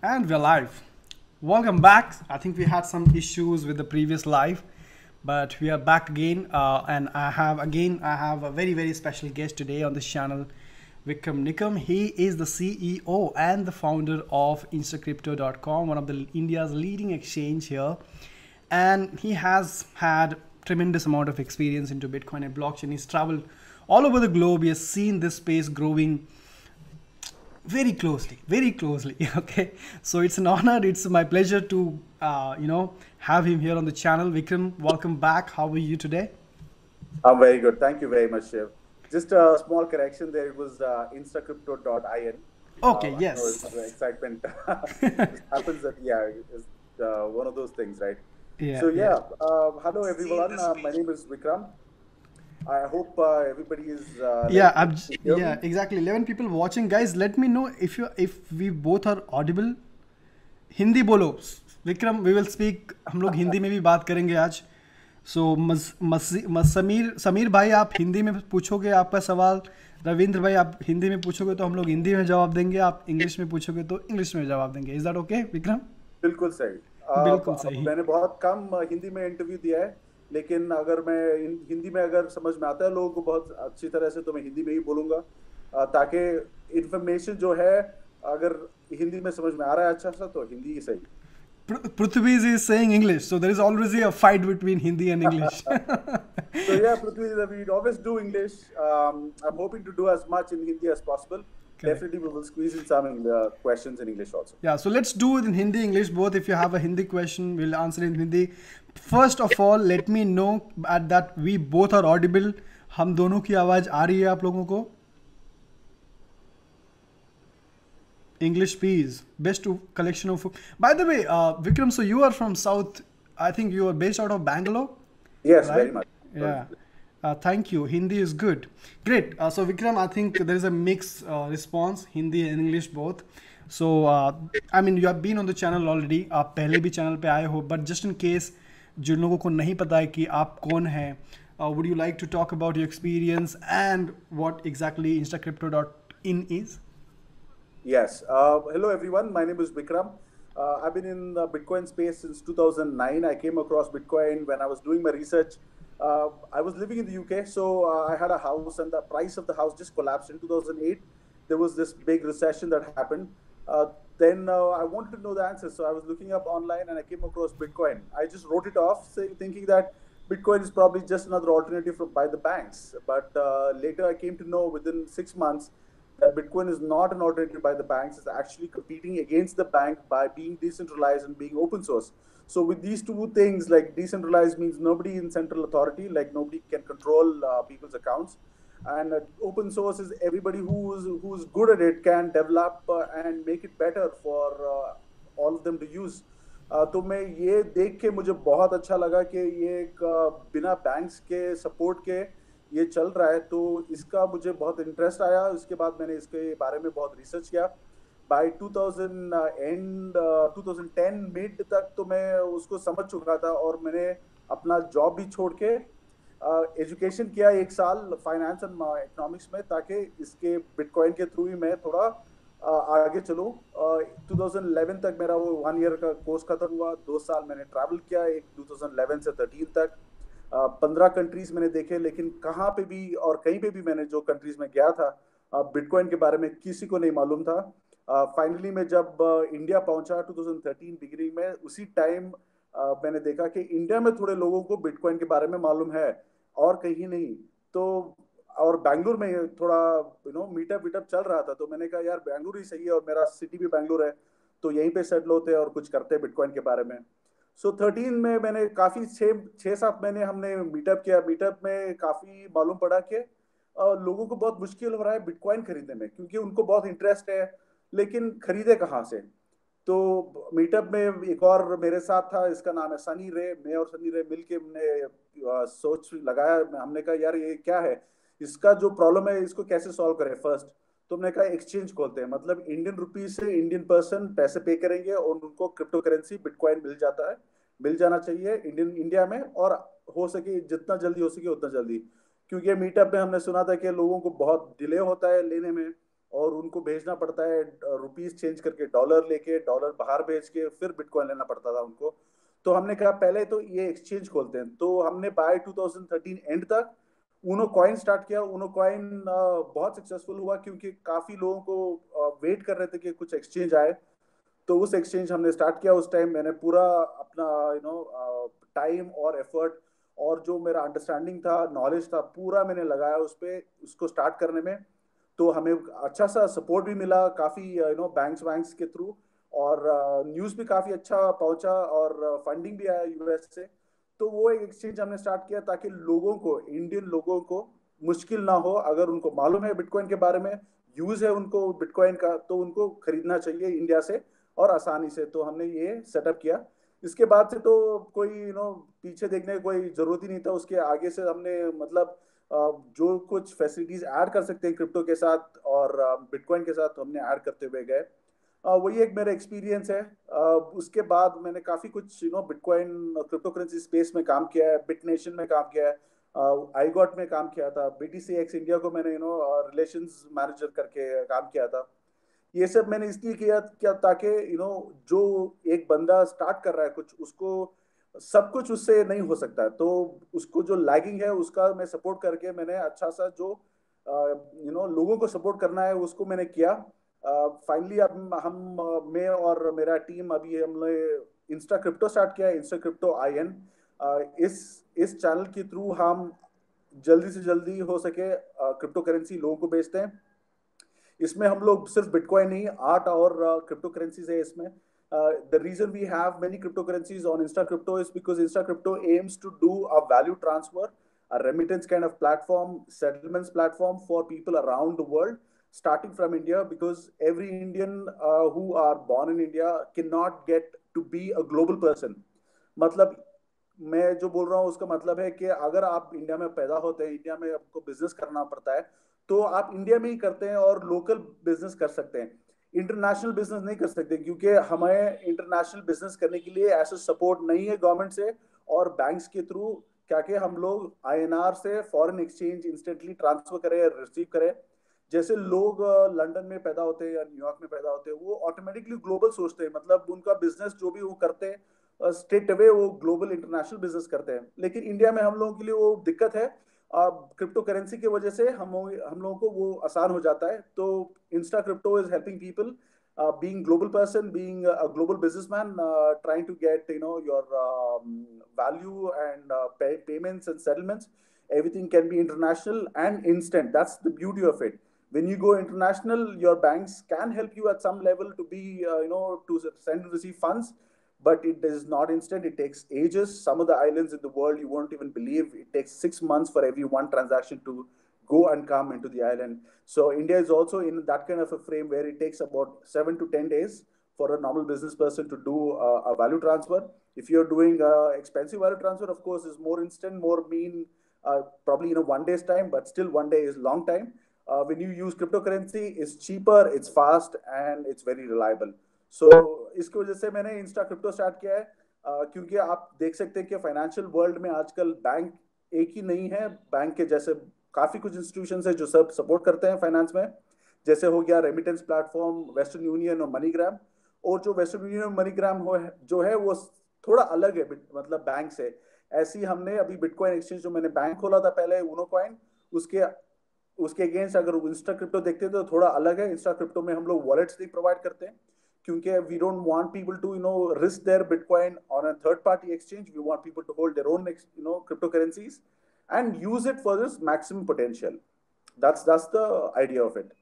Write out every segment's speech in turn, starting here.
And we're live. Welcome back. I think we had some issues with the previous live, but we are back again. And I have a very special guest today on this channel, Vikram Nikkam. He is the CEO and the founder of instacrypto.com, one of the India's leading exchange here. And he has had tremendous amount of experience into Bitcoin and blockchain. He's traveled all over the globe. He has seen this space growing very closely. Okay, so it's an honor, it's my pleasure to have him here on the channel. Vikram, welcome back. How are you today? I'm very good. Thank you very much, Shiv. Just a small correction there. It was instacrypto.in. Okay, I know it's yes. excitement. It happens that, it's one of those things, right? Yeah, So, yeah. hello everyone. My name is Vikram. I hope everybody is Yeah, able to hear yeah, me. exactly. 11 people watching, guys. Let me know if we both are audible. Hindi बोलो Vikram, we will speak, हम लोग हिंदी में भी बात करेंगे आज. सो समीर समीर भाई, आप हिंदी में पूछोगे आपका सवाल. रविंद्र भाई, आप हिंदी में पूछोगे तो हम लोग हिंदी में जवाब देंगे. आप इंग्लिश में पूछोगे तो इंग्लिश में जवाब देंगे. Is that okay Vikram? बिल्कुल सही। बिल्कुल अब सही. मैंने बहुत कम हिंदी में इंटरव्यू दिया है, लेकिन अगर मैं हिंदी में अगर समझ में आता है लोगों को बहुत अच्छी तरह से, तो मैं हिंदी में ही बोलूंगा, ताकि इंफॉर्मेशन जो है, अगर हिंदी में समझ में आ रहा है अच्छा सा, तो हिंदी ही सही। Prithvi is saying English, so there is always a fight between Hindi and English. So yeah, Prithvi, we always do English. I'm hoping to do as much in Hindi as possible. Correct. Definitely, we will squeeze in some questions in English also. Yeah, so let's do it in Hindi, English, both. If you have a Hindi question, we'll answer in Hindi. First of all, let me know at that we both are audible. हम दोनों की आवाज आ रही है आप लोगों को? English, please. Best collection of. By the way, Vikram, so you are from South. I think you are based out of Bangalore, Yes, right? very much. Yeah. Thank you. Hindi is good. Great. So Vikram, I think there is a mixed response, Hindi and English both. So I mean, you have been on the channel already. आप पहले भी channel पे आए हो, but just in case जिन लोगों को नहीं पता है कि आप कौन हैं, would you like to talk about your experience and what exactly instacrypto.in is? Yes. Hello, everyone. My name is Vikram. I've been in the Bitcoin space since 2009. I came across Bitcoin when I was doing my research. I was living in the UK, so I had a house, and the price of the house just collapsed in 2008. There was this big recession that happened. Then I wanted to know the answers, so I was looking up online, and I came across Bitcoin. I just wrote it off, thinking that Bitcoin is probably just another alternative by the banks. But later, I came to know within 6 months that Bitcoin is not an alternative by the banks. It's actually competing against the bank by being decentralized and being open source. So with these two things, like decentralized means nobody in central authority, like nobody can control people's accounts, and open source is everybody who's good at it can develop and make it better for all of them to use. तो मैं ये देख के मुझे बहुत अच्छा लगा कि ये एक बिना बैंक्स के सपोर्ट के ये चल रहा है, तो इसका मुझे बहुत इंटरेस्ट आया. उसके बाद मैंने इसके बारे में बहुत रिसर्च किया. बाय 2010 मिड तक तो मैं उसको समझ चुका था, और मैंने अपना जॉब भी छोड़ के एजुकेशन किया 1 साल फाइनेंस एंड इकोनॉमिक्स में, ताकि इसके बिटकॉइन के थ्रू ही मैं थोड़ा आगे चलूँ. 2011 तक मेरा वो 1 ईयर का कोर्स खत्म हुआ. 2 साल मैंने ट्रैवल किया, एक 2011 से 13 तक 15 कंट्रीज मैंने देखे, लेकिन कहाँ पे भी और कहीं पे भी मैंने जो कंट्रीज में गया था, बिटकॉइन के बारे में किसी को नहीं मालूम था. फाइनली मैं जब इंडिया पहुंचा 2013 बिगिनिंग में, उसी टाइम मैंने देखा कि इंडिया में थोड़े लोगों को बिटकॉइन के बारे में मालूम है और कहीं नहीं. तो और बैंगलोर में थोड़ा मीटअप वीटअप चल रहा था, तो मैंने कहा यार बैंगलोर ही सही है, और मेरा सिटी भी बैंगलोर है, तो यहीं पे सेटल होते हैं और कुछ करते हैं बिटकॉइन के बारे में. सो 13 में मैंने काफ़ी 6-7 महीने हमने मीटअप किया. मीटअप में काफ़ी मालूम पड़ा कि लोगों को बहुत मुश्किल हो रहा है बिटकॉइन खरीदने में, क्योंकि उनको बहुत इंटरेस्ट है, लेकिन खरीदे कहाँ से. तो मीटअप में एक और मेरे साथ था, इसका नाम है सनी रे. मैं और सनी रे मिलके हमने सोच लगाया. हमने कहा यार ये क्या है, इसका जो प्रॉब्लम है इसको कैसे सॉल्व करें फर्स्ट. तो हमने कहा एक्सचेंज खोलते हैं, मतलब इंडियन रुपीज से इंडियन पर्सन पैसे पे करेंगे और उनको क्रिप्टो करेंसी बिटकॉइन मिल जाना चाहिए इंडिया में, और हो सके जितना जल्दी हो सके उतना जल्दी. क्योंकि मीटअप में हमने सुना था कि लोगों को बहुत डिले होता है लेने में, और उनको भेजना पड़ता है रुपीस चेंज करके डॉलर लेके, डॉलर बाहर भेज के फिर बिटकॉइन लेना पड़ता था उनको। तो हमने कहा पहले तो ये एक्सचेंज खोलते हैं। तो हमने बाय 2013 एंड तक ऊनो कॉइन स्टार्ट किया। ऊनो कॉइन बहुत सक्सेसफुल हुआ क्योंकि काफी लोगों को वेट कर रहे थे कि कुछ एक्सचेंज आए। तो उस एक्सचेंज हमने स्टार्ट किया। उस टाइम मैंने पूरा अपना टाइम और एफर्ट और जो मेरा अंडरस्टैंडिंग था, नॉलेज था, पूरा मैंने लगाया उस पे, उसको स्टार्ट करने में। तो हमें अच्छा सा सपोर्ट भी मिला काफी बैंक्स वैंक्स के थ्रू, और न्यूज़ भी काफी अच्छा पहुंचा, और फंडिंग भी आया यूएस से। तो वो एक एक्सचेंज हमने स्टार्ट किया ताकि लोगों को, इंडियन लोगों को मुश्किल ना हो। अगर उनको मालूम है बिटकॉइन के बारे में, यूज है उनको बिटकॉइन का, तो उनको खरीदना चाहिए इंडिया से और आसानी से। तो हमने ये सेटअप किया। इसके बाद से तो कोई पीछे देखने की कोई जरूरत ही नहीं था। उसके आगे से हमने मतलब जो कुछ फैसिलिटीज ऐड कर सकते हैं क्रिप्टो के साथ और बिटकॉइन के साथ, तो हमने ऐड करते हुए गए। वही एक मेरा एक्सपीरियंस है। उसके बाद मैंने काफी कुछ बिटकॉइन क्रिप्टो करेंसी स्पेस में काम किया है, बिट नेशन में काम किया है, आईगॉट में काम किया था, बीटीसी एक्स इंडिया को मैंने रिलेशंस मैनेजर करके काम किया था। ये सब मैंने इसलिए किया क्या ताकि जो एक बंदा स्टार्ट कर रहा है कुछ, उसको सब कुछ उससे नहीं हो सकता है। तो उसको जो लैगिंग है उसका मैं सपोर्ट करके, मैंने अच्छा सा जो लोगों को सपोर्ट करना है उसको मैंने किया। फाइनली अब मैं और मेरा टीम अभी हमने इंस्टा क्रिप्टो स्टार्ट किया है, इंस्टा क्रिप्टो IN। इस चैनल के थ्रू हम जल्दी से जल्दी हो सके क्रिप्टो करेंसी लोगों को बेचते हैं। इसमें हम लोग सिर्फ बिटकॉइन नहीं, आर्ट और क्रिप्टो करेंसीज है इसमें। The reason we have many crypto currencies on Insta crypto is because Insta crypto aims to do a value transfer, a remittance kind of platform, settlements platform for people around the world, starting from India, because every Indian who are born in India cannot get to be a global person. मतलब मैं जो बोल रहा हूँ उसका मतलब है कि अगर आप इंडिया में पैदा होते हैं, इंडिया में आपको बिजनेस करना पड़ता है, तो आप इंडिया में ही करते हैं और लोकल बिजनेस कर सकते हैं। इंटरनेशनल बिजनेस नहीं कर सकते क्योंकि हमें इंटरनेशनल बिजनेस करने के लिए ऐसा सपोर्ट नहीं है गवर्नमेंट से और बैंक्स के थ्रू, क्या कि हम लोग INR से फॉरेन एक्सचेंज इंस्टेंटली ट्रांसफर करें, रिसीव करें। जैसे लोग लंदन में पैदा होते हैं या न्यूयॉर्क में पैदा होते हैं, वो ऑटोमेटिकली ग्लोबल सोचते हैं, मतलब उनका बिजनेस जो भी वो करते हैं स्ट्रेट अवे वो ग्लोबल इंटरनेशनल बिजनेस करते हैं। लेकिन इंडिया में हम लोगों के लिए वो दिक्कत है। क्रिप्टो करेंसी की वजह से हम लोगों को वो आसान हो जाता है। तो Insta crypto is helping people being global person, being a global businessman, trying to get your value and payments and settlements. Everything can be international and instant. That's the beauty of it. When you go international, your banks can help you at some level to be to send and receive funds, but it is not instant. It takes ages. Some of the islands in the world you won't even believe it takes 6 months for every one transaction to go and come into the island. So India is also in that kind of a frame where it takes about 7 to 10 days for a normal business person to do a value transfer. If you're doing expensive value transfer, of course, is more instant, more mean, probably in a 1 day's time, but still 1 day is long time. When you use cryptocurrency, it's cheaper, it's fast, and it's very reliable. So इसकी वजह से मैंने Insta crypto start किया है। क्योंकि आप देख सकते हैं कि फाइनेंशियल वर्ल्ड में आजकल बैंक एक ही नहीं है। बैंक के जैसे काफी कुछ इंस्टीट्यूशंस है जो सब सपोर्ट करते हैं फाइनेंस में। जैसे हो गया रेमिटेंस प्लेटफॉर्म, वेस्टर्न यूनियन और मनीग्राम। और जो वेस्टर्न यूनियन और मनीग्राम हो जो है वो थोड़ा अलग है मतलब बैंक से। ऐसे ही हमने अभी बिटकॉइन एक्सचेंज जो मैंने बैंक खोला था पहले ऊनो कॉइन, उसके उसके अगेंस्ट अगर इंस्टा क्रिप्टो देखते हैं तो थोड़ा अलग है। इंस्टा क्रिप्टो में हम लोग वॉलेट्स नहीं प्रोवाइड करते हैं क्योंकि we don't want people to risk their bitcoin on a third party exchange. We want people to hold their own crypto currencies and use it for its maximum potential. That's the idea of it.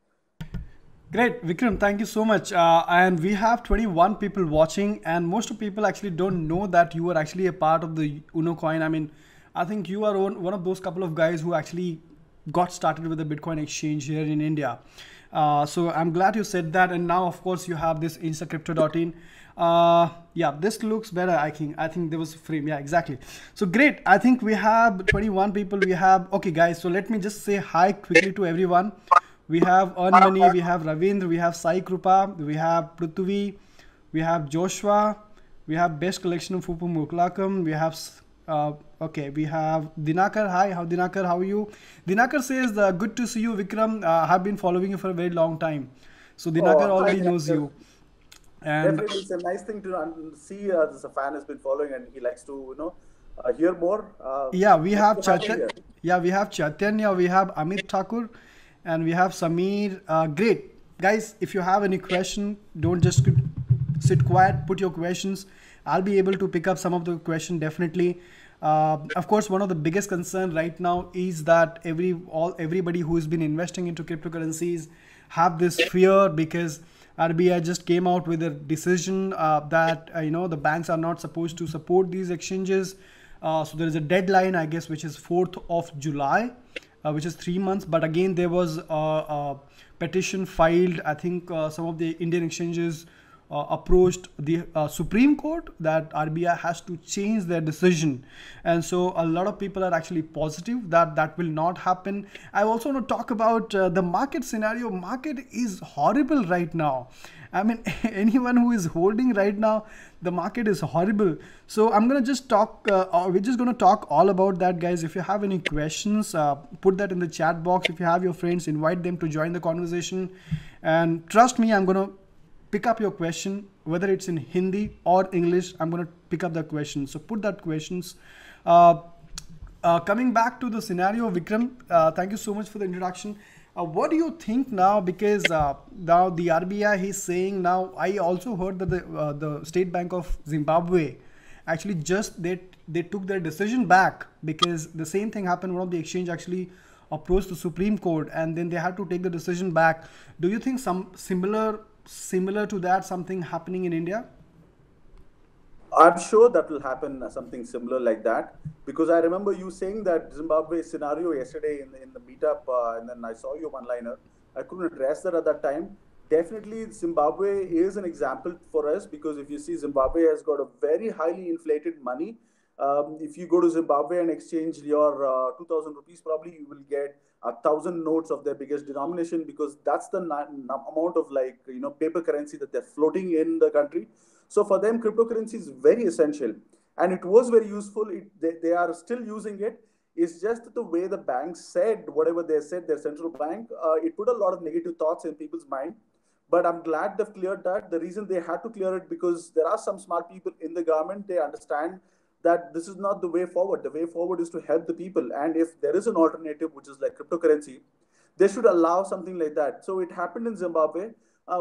Great, Vikram, thank you so much. And we have 21 people watching, and most of people actually don't know that you are actually a part of the Uno coin. I mean, I think you are one of those couple of guys who actually got started with the Bitcoin exchange here in India. So I'm glad you said that. And now, of course, you have this instacrypto.in. Yeah, this looks better. I think there was a frame. Yeah, exactly. So great. I think we have 21 people. We have, okay, guys. So let me just say hi quickly to everyone. We have Earn Money, we have Ravindra, we have Sai Krupa, we have Prithvi, we have Joshua, we have Best Collection of Fupu Muklakam, we have Okay, we have Dinakar. Hi, Dinakar, how are you? Dinakar says, good to see you, Vikram. Have been following you for a very long time. So Dinakar Oh, hi, already knows you. And definitely, it's a nice thing to see this a fan has been following and he likes to, hear more. yeah, we Nice have to have you here. we have Chaitanya, we have Amit Thakur, and we have Samir. Great. Guys, if you have any question, don't just sit quiet, put your questions. I'll be able to pick up some of the question definitely. Of course, one of the biggest concern right now is that everybody who has been investing into cryptocurrencies have this fear because RBI just came out with a decision that the banks are not supposed to support these exchanges. So there is a deadline, I guess, which is 4th of July, which is 3 months. But again, there was a petition filed. I think some of the Indian exchanges approached the Supreme Court that RBI has to change their decision. And so a lot of people are actually positive that that will not happen. I also want to talk about the market scenario. Market is horrible right now. I mean, anyone who is holding right now, the market is horrible. So I'm going to just talk, we're just going to talk all about that, guys. If you have any questions, put that in the chat box. If you have your friends, invite them to join the conversation. And trust me, I'm going to pick up your question, whether it's in Hindi or English. I'm going to pick up the question. So put that questions. Coming back to the scenario, Vikram, thank you so much for the introduction. What do you think now? Because now the RBI is saying now, I also heard that the State Bank of Zimbabwe actually just they took their decision back because the same thing happened. One of the exchange actually approached the Supreme Court and then they had to take the decision back. Do you think some similar to that, something happening in India? I'm sure that will happen, something similar like that, because I remember you saying that Zimbabwe scenario yesterday in the meetup, and then I saw you one-liner. I couldn't address that at that time. Definitely, Zimbabwe is an example for us because if you see, Zimbabwe has got a very highly inflated money. If you go to Zimbabwe and exchange your 2,000 rupees, probably you will get 1,000 notes of their biggest denomination because that's the amount of paper currency that they're floating in the country. So for them, cryptocurrency is very essential, and it was very useful. They are still using it. It's just the way the bank said whatever they said, their central bank, it put a lot of negative thoughts in people's mind. But I'm glad they've cleared that. The reason they had to clear it because there are some smart people in the government. They understand that this is not the way forward. The way forward is to help the people. And if there is an alternative, which is like cryptocurrency, they should allow something like that. So it happened in Zimbabwe.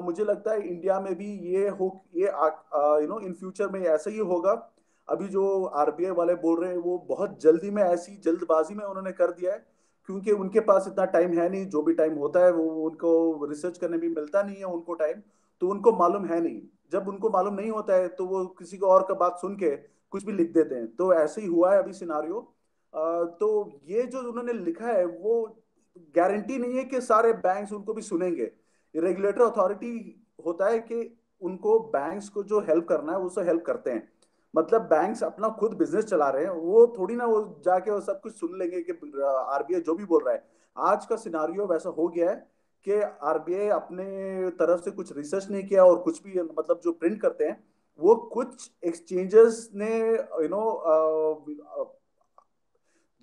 मुझे लगता है India में भी ये in future में ऐसा ही होगा. अभी जो आरबीआई वाले बोल रहे हैं वो बहुत जल्दी में ऐसी जल्दबाजी में उन्होंने कर दिया है क्योंकि उनके पास इतना टाइम है नहीं. जो भी टाइम होता है वो उनको रिसर्च करने भी मिलता नहीं है उनको टाइम, तो उनको मालूम है नहीं. जब उनको मालूम नहीं होता है तो वो किसी को और का बात सुन के कुछ भी लिख देते हैं. तो ऐसे ही हुआ है अभी सिनारियो. तो ये जो उन्होंने लिखा है वो गारंटी नहीं है कि सारे बैंक्स उनको भी सुनेंगे. रेगुलेटर अथॉरिटी होता है कि उनको बैंक्स को जो हेल्प करना है उससे हेल्प करते हैं. मतलब बैंक्स अपना खुद बिजनेस चला रहे हैं, वो थोड़ी ना वो जाके वो सब कुछ सुन लेंगे कि आरबीआई जो भी बोल रहा है. आज का सिनारियो वैसा हो गया है कि आरबीआई अपने तरफ से कुछ रिसर्च नहीं किया और कुछ भी मतलब जो प्रिंट करते हैं वो कुछ एक्सचेंजर्स ने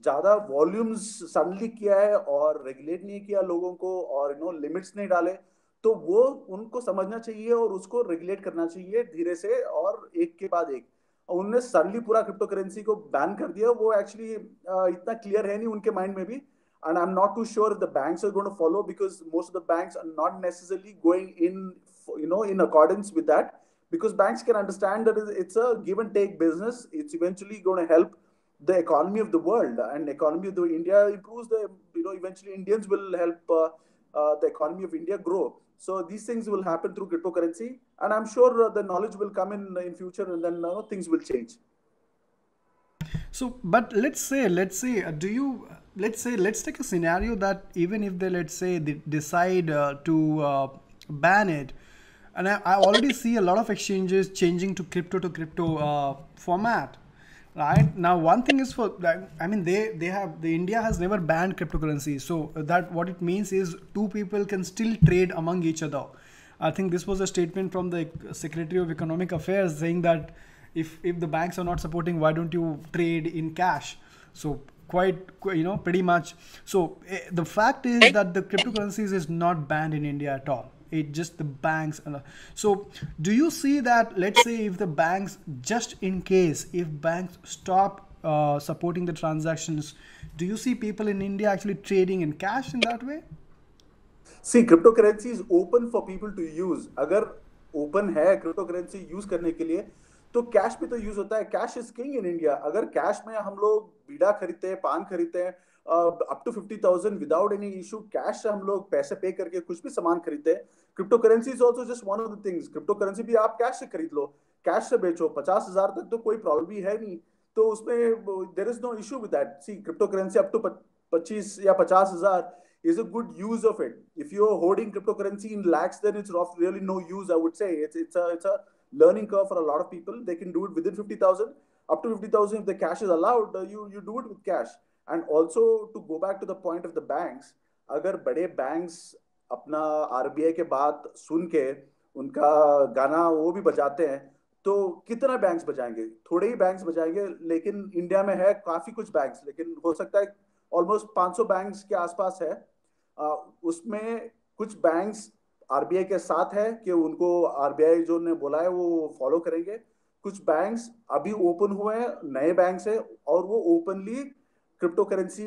ज्यादा वॉल्यूम्स सडनली किया है और रेगुलेट नहीं किया लोगों को और लिमिट्स नहीं डाले. तो वो उनको समझना चाहिए और उसको रेगुलेट करना चाहिए धीरे से और एक के बाद एक. उन्होंने सडनली पूरा क्रिप्टो करेंसी को बैन कर दिया. वो एक्चुअली इतना क्लियर है नहीं उनके माइंड में भी. And I'm not too sure if the banks are going to follow because most of the banks are not necessarily going in accordance with that, because banks can understand that it's a give and take business. It's eventually going to help the economy of the world, and economy of the India improves. Eventually Indians will help the economy of India grow. So these things will happen through cryptocurrency, and I'm sure the knowledge will come in future, and then things will change. So, but let's take a scenario that even if they, they decide to ban it, and I already see a lot of exchanges changing to crypto format, right? Now, one thing is India has never banned cryptocurrency. So that what it means is two people can still trade among each other. I think this was a statement from the Secretary of Economic Affairs saying that if the banks are not supporting, why don't you trade in cash? So pretty much. So the fact is that the cryptocurrencies is not banned in India at all. It just the banks. So do you see that, let's say if the banks, just in case if banks stop supporting the transactions, do you see people in India actually trading in cash in that way? See, cryptocurrency is open for people to use. अगर open है cryptocurrency use करने के लिए, तो cash भी तो use होता है. Cash is king in India. अगर कैश में हम लोग बीड़ा खरीदते हैं, पान खरीदते हैं up to 50,000 without any issue, cash से हम लोग पैसे पे करके कुछ भी सामान खरीदते हैं. Crypto currency is also just one of the things. Crypto currency भी आप कैश से खरीद लो, कैश से बेचो, 50,000 तक तो कोई प्रॉब्लम भी है नहीं. तो उसमें there is no issue with that. See, crypto currency up to 25 या 50,000 is a good use of it. If you're holding cryptocurrency in lakhs, then it's of really no use, I would say. It's a learning curve for a lot of people. They can do it within 50,000. Up to 50,000, if the cash is allowed, you do it with cash. And also, to go back to the point of the banks, अगर बड़े banks अपना RBI के बात सुन के उनका गाना वो भी बजाते हैं, तो कितना बैंक्स बजाएंगे? थोड़े ही बैंक्स बजाएंगे. लेकिन इंडिया में है काफी कुछ बैंक्स, लेकिन हो सकता है ऑलमोस्ट 500 बैंक्स के आसपास है. उसमें कुछ बैंक्स आरबीआई के साथ है कि उनको आरबीआई जो ने बोला है वो फॉलो करेंगे. कुछ बैंक्स अभी ओपन हुए हैं, नए बैंक्स है, और वो ओपनली क्रिप्टो करेंसी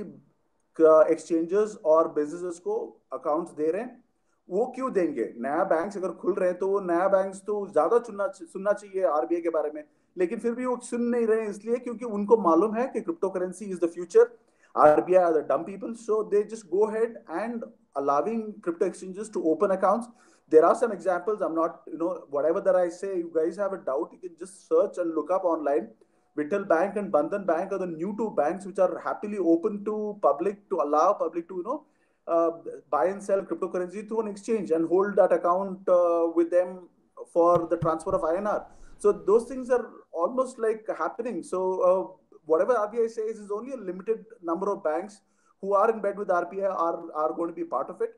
एक्सचेंजेस और बिजनेसेस को अकाउंट्स दे रहे हैं. वो क्यों देंगे? नया बैंक्स अगर खुल रहे हैं तो वो नया बैंक्स तो ज्यादा सुनना चाहिए आरबीआई के बारे में. लेकिन फिर भी वो सुन नहीं रहे हैं, इसलिए क्योंकि उनको मालूम है कि crypto currency is the future. RBI are the dumb people, so they just go ahead and allowing crypto exchanges to open accounts. There are some examples. I'm not, whatever that I say, you guys have a doubt, you can just search and look up online. Vittal Bank and Bandhan Bank are the new two banks which are happily open to public, to allow public to, buy and sell cryptocurrency through an exchange and hold that account with them for the transfer of INR. So those things are almost like happening. So, whatever RBI says is only a limited number of banks who are in bed with RBI are going to be part of it.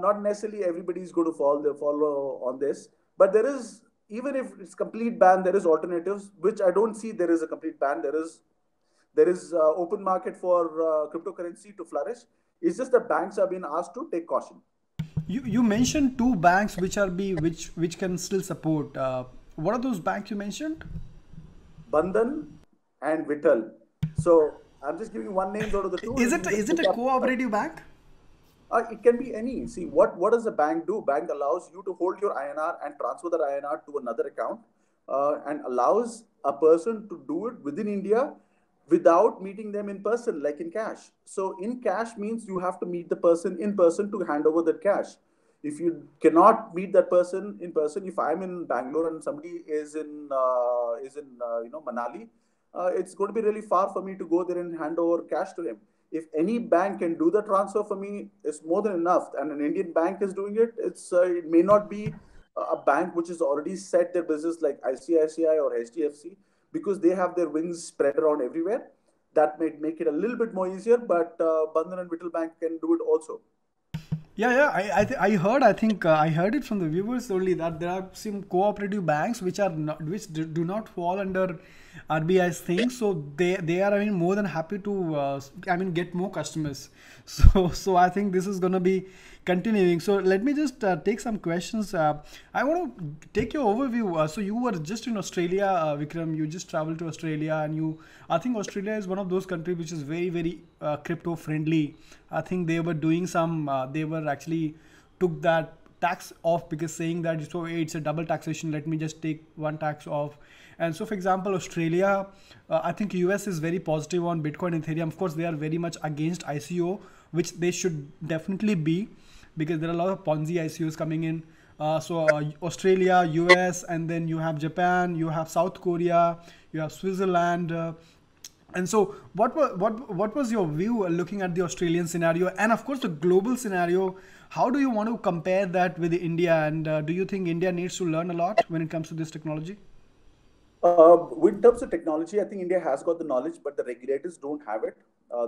Not necessarily everybody is going to follow on this. But there is, even if it's complete ban, there is alternatives, which I don't see there is a complete ban. There is open market for cryptocurrency to flourish. It's just that banks are being asked to take caution. You mentioned two banks which can still support. What are those banks you mentioned? Bandhan and Vittal. So I'm just giving one name out of the two. Is it a cooperative bank? It can be any. See, what does a bank do? Bank allows you to hold your INR and transfer that INR to another account, and allows a person to do it within India without meeting them in person, like in cash. So in cash means you have to meet the person in person to hand over that cash. If you cannot meet that person in person, if I'm in Bangalore and somebody is in Manali, it's going to be really far for me to go there and hand over cash to him. If any bank can do the transfer for me, it's more than enough. And an Indian bank is doing it. It may not be a bank which has already set their business like ICICI or HDFC, because they have their wings spread around everywhere. That may make it a little bit more easier, but Bandhan and Vittal Bank can do it also. Yeah. I heard it from the viewers only that there are some cooperative banks which do not fall under RBI's thing, so they are more than happy to get more customers. So I think this is gonna be continuing. So let me just take some questions. I want to take your overview. So you were just in Australia, Vikram. You just traveled to Australia, and I think Australia is one of those countries which is very, very crypto friendly. I think they were doing they were actually took that tax off, because saying that, so it's a double taxation, let me just take one tax off. And so, for example, Australia, I think US is very positive on Bitcoin and Ethereum. Of course, they are very much against ICO, which they should definitely be, because there are a lot of Ponzi ICOs coming in. Australia, US, and then you have Japan, you have South Korea, you have Switzerland. And so what was your view looking at the Australian scenario, and of course the global scenario? How do you want to compare that with India, and do you think India needs to learn a lot when it comes to this technology? In terms of technology, I think India has got the knowledge, but the regulators don't have it.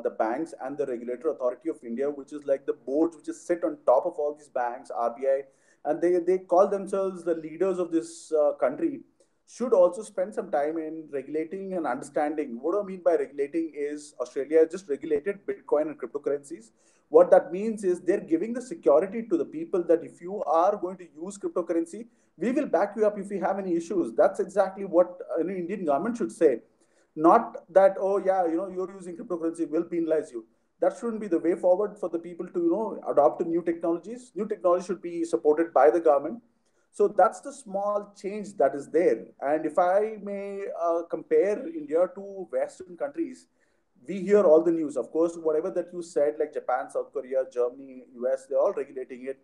The banks and the Regulatory Authority of India, which is like the boards which sit on top of all these banks, RBI, and they call themselves the leaders of this country. should also spend some time in regulating and understanding. What I mean by regulating is Australia just regulated Bitcoin and cryptocurrencies. What that means is they're giving the security to the people that if you are going to use cryptocurrency, we will back you up if you have any issues. That's exactly what an Indian government should say. Not that, oh yeah, you're using cryptocurrency, will penalize you. That shouldn't be the way forward for the people to, adopt to new technologies. New technology should be supported by the government. So that's the small change that is there. And if I may compare India to Western countries, we hear all the news. Of course, whatever that you said, like Japan, South Korea, Germany, US, they're all regulating it.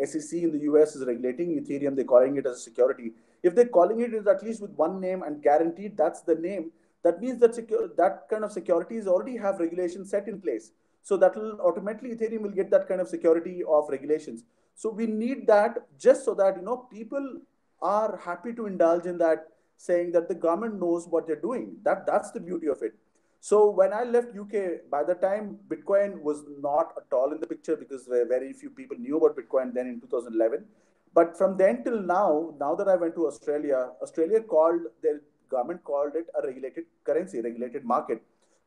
SEC in the US is regulating Ethereum. They're calling it as a security. If they're calling it at least with one name and guaranteed that's the name, that means that that kind of securities already have regulations set in place. So that will automatically Ethereum will get that kind of security of regulations. So we need that just so that people are happy to indulge in that, saying that the government knows what they're doing. That's the beauty of it. So when I left UK, by the time Bitcoin was not at all in the picture because very few people knew about Bitcoin then in 2011. But from then till now that I went to Australia, their government called it a regulated currency, regulated market.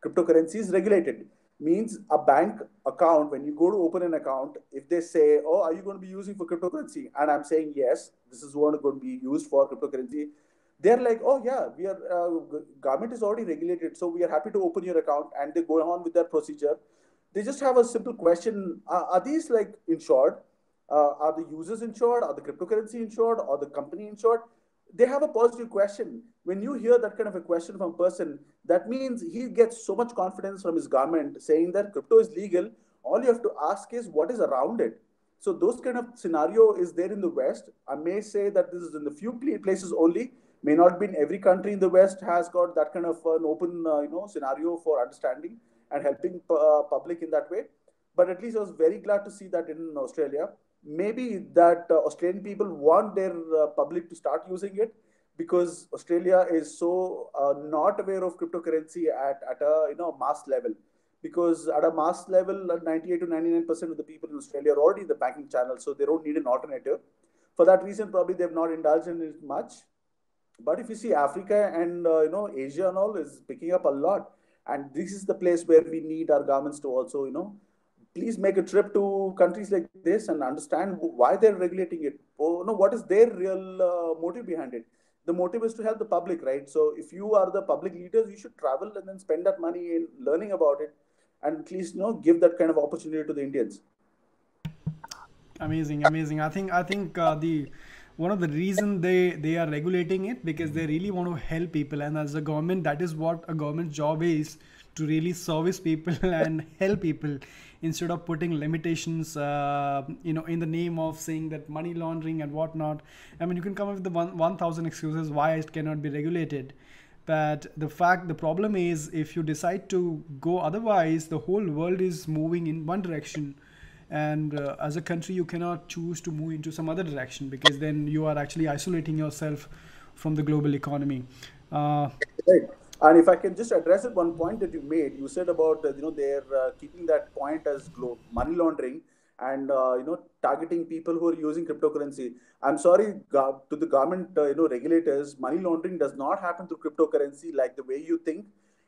Cryptocurrency is regulated. Means a bank account, when you go to open an account, if they say, oh, are you going to be using for cryptocurrency? And I'm saying, yes, this is what going to be used for cryptocurrency. They're like, oh yeah, we are, government is already regulated. So we are happy to open your account, and they go on with their procedure. They just have a simple question. Are these like insured? Are the users insured? Are the cryptocurrency insured? Or the company insured? They have a positive question. When you hear that kind of a question from a person, that means he gets so much confidence from his government saying that crypto is legal. All you have to ask is what is around it. So those kind of scenario is there in the West. I may say that this is in the few places only. May not be in every country in the West has got that kind of an open scenario for understanding and helping public in that way. But at least I was very glad to see that in Australia. Maybe that Australian people want their public to start using it because Australia is so not aware of cryptocurrency at a mass level. Because at a mass level, 98 to 99% of the people in Australia are already in the banking channel, so they don't need an alternative. For that reason, probably they've not indulged in it much. But if you see Africa and Asia and all is picking up a lot, and this is the place where we need our governments to also please make a trip to countries like this and understand why they're regulating it. Or what is their real motive behind it. The motive is to help the public, right? So if you are the public leaders, you should travel and then spend that money in learning about it, and at least give that kind of opportunity to the Indians. Amazing, amazing. I think the one of the reason they are regulating it because they really want to help people, and as a government, that is what a government's job is, to really service people and help people instead of putting limitations in the name of saying that money laundering and whatnot. I mean, you can come up with the 1000 excuses why it cannot be regulated. But the problem is, if you decide to go otherwise, the whole world is moving in one direction, and as a country you cannot choose to move into some other direction because then you are actually isolating yourself from the global economy. Right. And if I can just address it, one point that you made, you said about they're keeping that point as money laundering and targeting people who are using cryptocurrency. I'm sorry to the government regulators, money laundering does not happen through cryptocurrency like the way you think.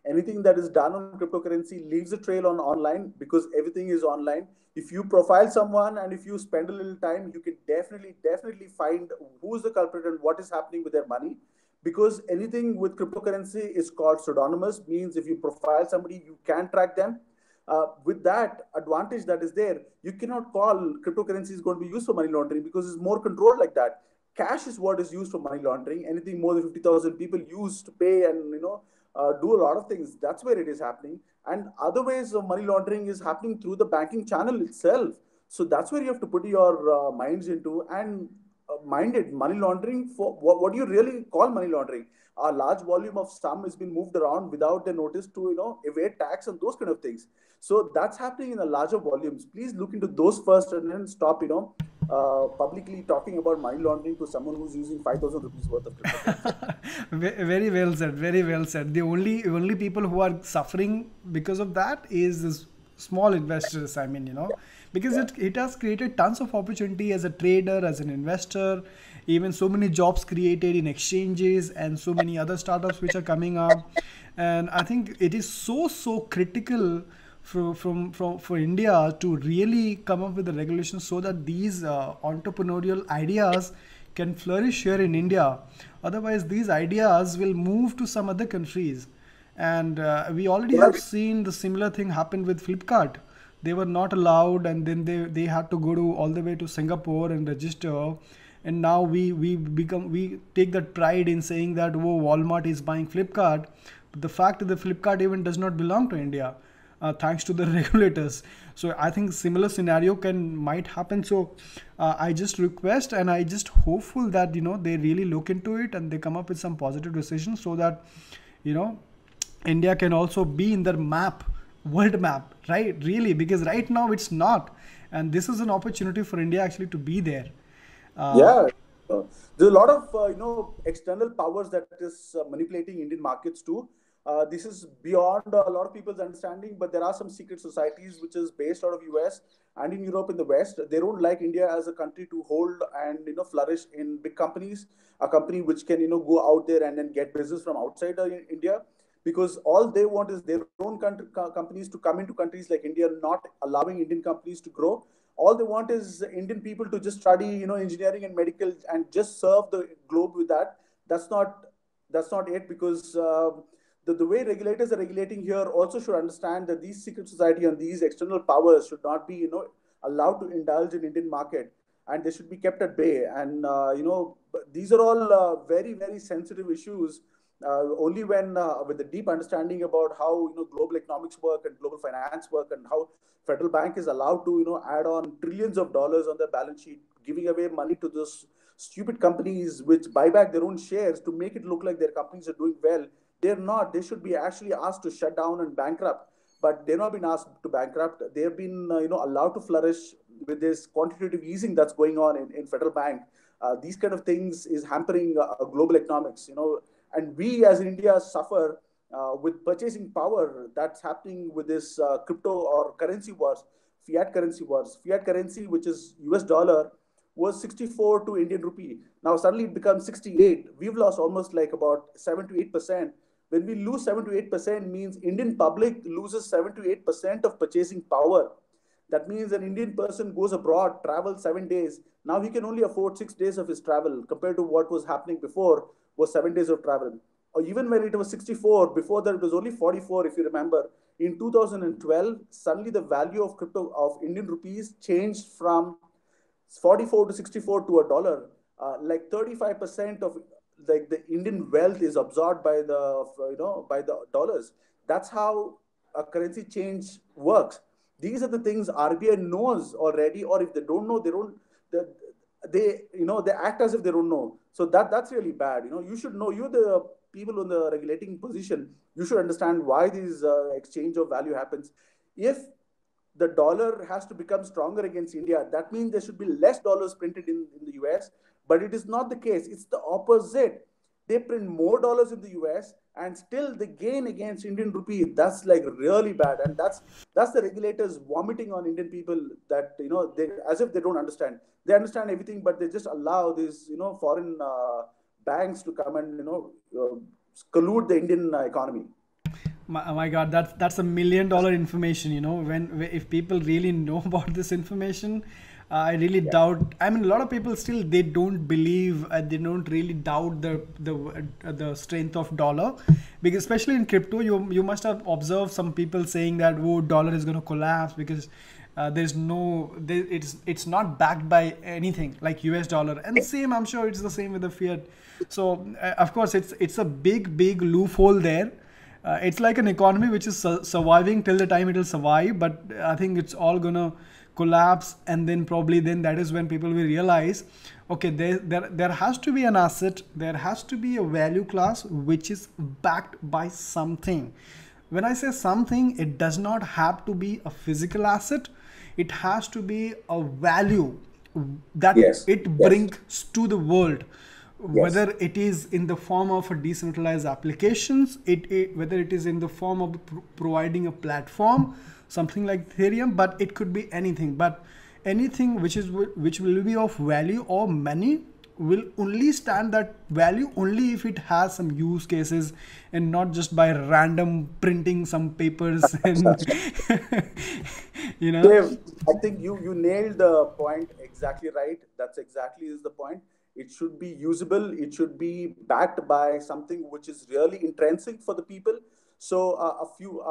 Anything that is done on cryptocurrency leaves a trail on online because everything is online. If you profile someone and if you spend a little time, you can definitely find who's the culprit and what is happening with their money. Because anything with cryptocurrency is called pseudonymous, means if you profile somebody, you can track them. With that advantage that is there, you cannot call cryptocurrency is going to be used for money laundering because it's more controlled like that. Cash is what is used for money laundering. Anything more than 50,000 people use to pay and do a lot of things. That's where it is happening. And other ways of money laundering is happening through the banking channel itself. So that's where you have to put your minds into and minded money laundering. For what do you really call money laundering? A large volume of sum has been moved around without the notice to evade tax and those kind of things. So that's happening in a larger volumes. Please look into those first and then stop publicly talking about money laundering to someone who's using 5,000 rupees worth of cryptocurrency. Very well said, very well said. The only people who are suffering because of that is this small investors. I mean, because it has created tons of opportunity as a trader, as an investor, even so many jobs created in exchanges and so many other startups which are coming up. And I think it is so critical for India to really come up with the regulations so that these entrepreneurial ideas can flourish here in India. Otherwise, these ideas will move to some other countries. And we already have seen the similar thing happen with Flipkart. They were not allowed, and then they had to go to all the way to Singapore and register. And now we take that pride in saying that, oh, Walmart is buying Flipkart. But the fact that the Flipkart even does not belong to India, thanks to the regulators. So I think similar scenario might happen. So I just request and I just hopeful that they really look into it and they come up with some positive decisions so that India can also be in their world map, right? Really, because right now it's not, and this is an opportunity for India actually to be there. Yeah, there's a lot of external powers that is manipulating Indian markets too. This is beyond a lot of people's understanding, but there are some secret societies which is based out of US and in Europe in the West. They don't like India as a country to hold and flourish in big companies, a company which can go out there and then get business from outside India, because all they want is their own companies to come into countries like India, not allowing Indian companies to grow. All they want is Indian people to just study, engineering and medical and just serve the globe with that. That's not it, because the way regulators are regulating here also should understand that these secret society and these external powers should not be, allowed to indulge in Indian market, and they should be kept at bay. And these are all very, very sensitive issues. Only when with a deep understanding about how global economics work and global finance work, and how federal bank is allowed to add on trillions of dollars on their balance sheet, giving away money to those stupid companies which buy back their own shares to make it look like their companies are doing well. They're not. They should be actually asked to shut down and bankrupt, but they're not been asked to bankrupt. They have been allowed to flourish with this quantitative easing that's going on in federal bank. These kind of things is hampering global economics. And we as India suffer with purchasing power that's happening with this crypto or currency wars, fiat currency wars. Fiat currency, which is US dollar, was 64 to Indian rupee. Now suddenly it becomes 68. We've lost almost like about 7 to 8%. When we lose 7 to 8% means Indian public loses 7 to 8% of purchasing power. That means an Indian person goes abroad, travels 7 days. Now he can only afford 6 days of his travel compared to what was happening before was 7 days of travel. Or even when it was 64, before that it was only 44, if you remember. In 2012, suddenly the value of crypto of Indian rupees changed from 44 to 64 to a dollar. Like 35% of like the Indian wealth is absorbed by the dollars. That's how a currency change works. These are the things RBI knows already, or if they don't know, they act as if they don't know. So that's really bad. You should know. You're the people in the regulating position. You should understand why this exchange of value happens. If the dollar has to become stronger against India, that means there should be less dollars printed in the US. But it is not the case. It's the opposite. They print more dollars in the US and still they gain against Indian rupee. That's like really bad. And that's the regulators vomiting on Indian people, that, they, as if they don't understand. They understand everything, but they just allow these, foreign banks to come and, collude the Indian economy. My God, that's $1 million information. If people really know about this information, I really doubt. I mean, a lot of people still they don't believe, they don't really doubt the strength of dollar, because especially in crypto, you must have observed some people saying that dollar is going to collapse because it's not backed by anything like US dollar. And same, I'm sure it's the same with the fiat. So of course it's a big loophole there. It's like an economy which is surviving till the time it will survive, but I think it's all gonna collapse, and then probably that is when people will realize, okay, there has to be an asset, there has to be a value class which is backed by something. When I say something, it does not have to be a physical asset. It has to be a value that it brings to the world. Whether it is in the form of a decentralized applications, whether it is in the form of providing a platform, something like Ethereum, but it could be anything. But anything which will be of value or money will only stand that value only if it has some use cases and not just by random printing some papers and you know. Dave, I think you nailed the point exactly right. That's exactly is the point. It should be usable. It should be backed by something which is really intrinsic for the people. So a few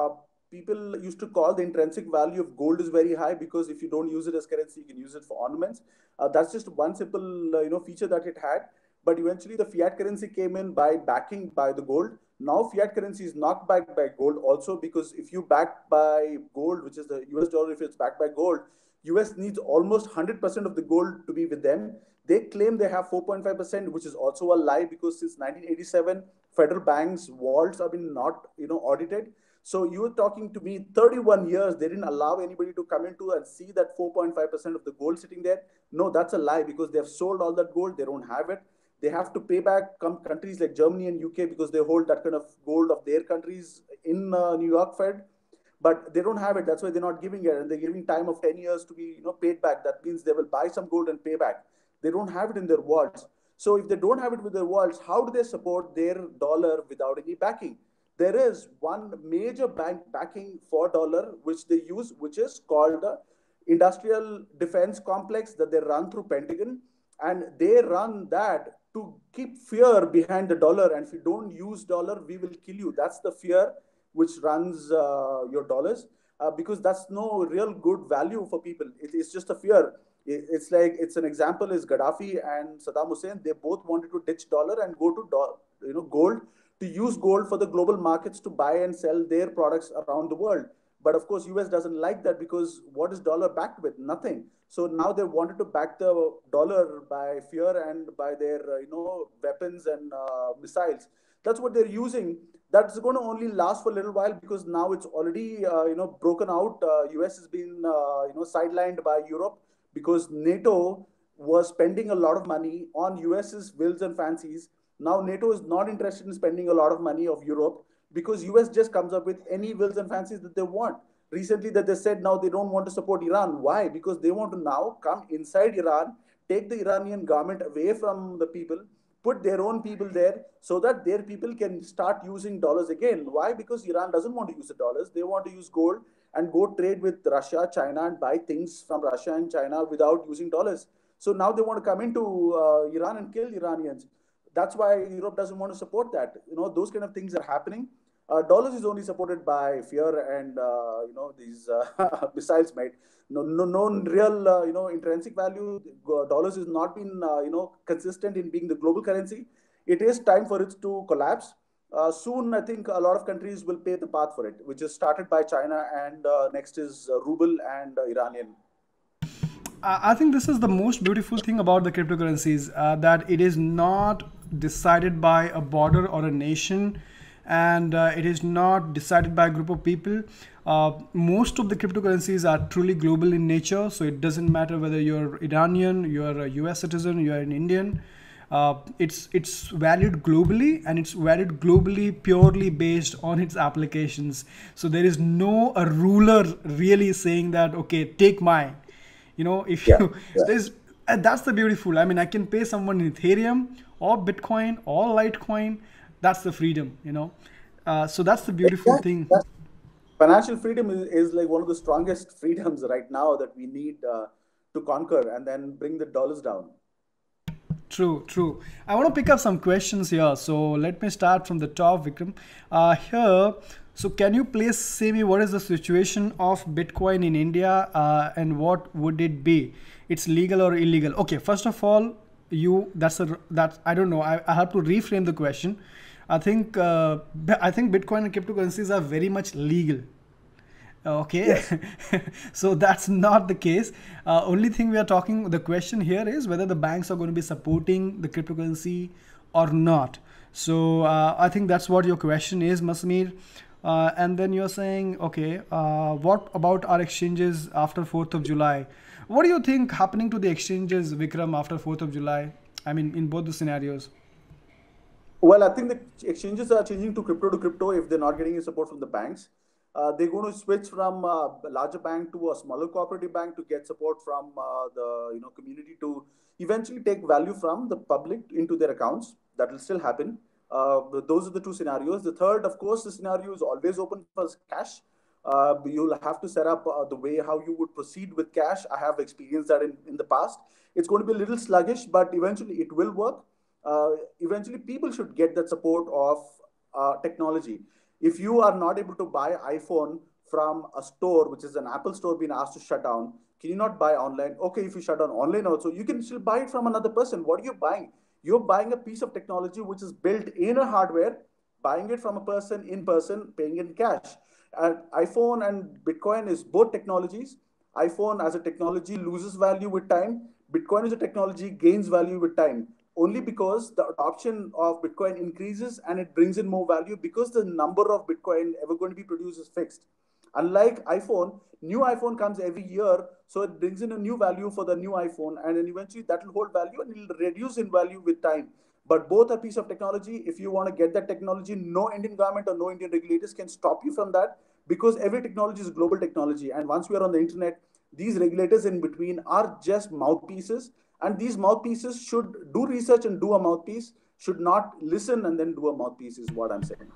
people used to call the intrinsic value of gold is very high because if you don't use it as currency, you can use it for ornaments. That's just one simple feature that it had. But eventually, the fiat currency came in by backing by the gold. Now, fiat currency is not backed by gold also because if you backed by gold, which is the US dollar, if it's backed by gold, US needs almost 100% of the gold to be with them. They claim they have 4.5%, which is also a lie because since 1987, federal banks' vaults have been not audited. So you were talking to me 31 years, they didn't allow anybody to come into and see that 4.5% of the gold sitting there. No, that's a lie because they have sold all that gold. They don't have it. They have to pay back countries like Germany and UK because they hold that kind of gold of their countries in New York Fed, but they don't have it. That's why they're not giving it, and they're giving time of 10 years to be paid back. That means they will buy some gold and pay back. They don't have it in their wallets. So if they don't have it with their wallets, how do they support their dollar without any backing? There is one major bank backing for dollar which they use, which is called the Industrial Defense Complex that they run through Pentagon, and they run that to keep fear behind the dollar. And if you don't use dollar, we will kill you. That's the fear which runs your dollars because that's no real good value for people. It's just a fear. It's like, it's an example is Gaddafi and Saddam Hussein. They both wanted to ditch dollar and go to gold, to use gold for the global markets to buy and sell their products around the world. But of course, US doesn't like that because what is dollar backed with? Nothing. So now they wanted to back the dollar by fear and by their weapons and missiles. That's what they're using. That's going to only last for a little while because now it's already broken out. US has been sidelined by Europe because NATO was spending a lot of money on US's wills and fancies. Now NATO is not interested in spending a lot of money of Europe because US just comes up with any wills and fancies that they want. Recently that they said now they don't want to support Iran. Why? Because they want to now come inside Iran, take the Iranian government away from the people, put their own people there so that their people can start using dollars again. Why? Because Iran doesn't want to use the dollars. They want to use gold and go trade with Russia, China, and buy things from Russia and China without using dollars. So now they want to come into Iran and kill Iranians. That's why Europe doesn't want to support that. Those kind of things are happening. Dollars is only supported by fear and these missiles made. No real intrinsic value. Dollars has not been consistent in being the global currency. It is time for it to collapse. Soon, I think a lot of countries will pay the path for it, which is started by China, and next is ruble and Iranian. I think this is the most beautiful thing about the cryptocurrencies, that it is not decided by a border or a nation, and it is not decided by a group of people. Most of the cryptocurrencies are truly global in nature, so it doesn't matter whether you're Iranian, you're a US citizen, you're an Indian. It's valued globally, and it's valued globally purely based on its applications. So there is no a ruler really saying that, okay, take mine. If you there's that's the beautiful. I mean, I can pay someone in Ethereum or Bitcoin or Litecoin. That's the freedom, so that's the beautiful thing. Financial freedom is like one of the strongest freedoms right now that we need to conquer and then bring the dollars down. True. I want to pick up some questions here. So let me start from the top, Vikram. Here, so can you please say me what is the situation of Bitcoin in India and what would it be? It's legal or illegal? Okay, first of all, that's I don't know. I have to reframe the question. I think Bitcoin and cryptocurrencies are very much legal. Okay, yes. So that's not the case. Only thing we are talking, the question here is whether the banks are going to be supporting the cryptocurrency or not. So I think that's what your question is, Masmir. And then you're saying, okay, what about our exchanges after 4th of July? What do you think happening to the exchanges, Vikram, after 4th of July? I mean, in both the scenarios. Well, I think the exchanges are changing to crypto if they're not getting any support from the banks. they're going to switch from a larger bank to a smaller cooperative bank to get support from the community to eventually take value from the public into their accounts. That will still happen. Those are the two scenarios. The third, of course, the scenario is always open for cash. You'll have to set up the way how you would proceed with cash. I have experienced that in the past. It's going to be a little sluggish, but eventually it will work. Eventually, people should get that support of technology. If you are not able to buy iPhone from a store, which is an Apple store being asked to shut down, can you not buy online? Okay, if you shut down online also, you can still buy it from another person. What are you buying? You're buying a piece of technology which is built in a hardware, buying it from a person in person, paying in cash. And iPhone and Bitcoin is both technologies. iPhone as a technology loses value with time. Bitcoin as a technology gains value with time. Only because the adoption of Bitcoin increases and it brings in more value because the number of Bitcoin ever going to be produced is fixed. Unlike iPhone, new iPhone comes every year, so it brings in a new value for the new iPhone, and then eventually that will hold value and it will reduce in value with time. But both are piece of technology. If you want to get that technology, no Indian government or no Indian regulators can stop you from that because every technology is global technology. And once we are on the internet, these regulators in between are just mouthpieces. And these mouthpieces should do research and do a mouthpiece, should not listen and then do a mouthpiece, is what I'm saying.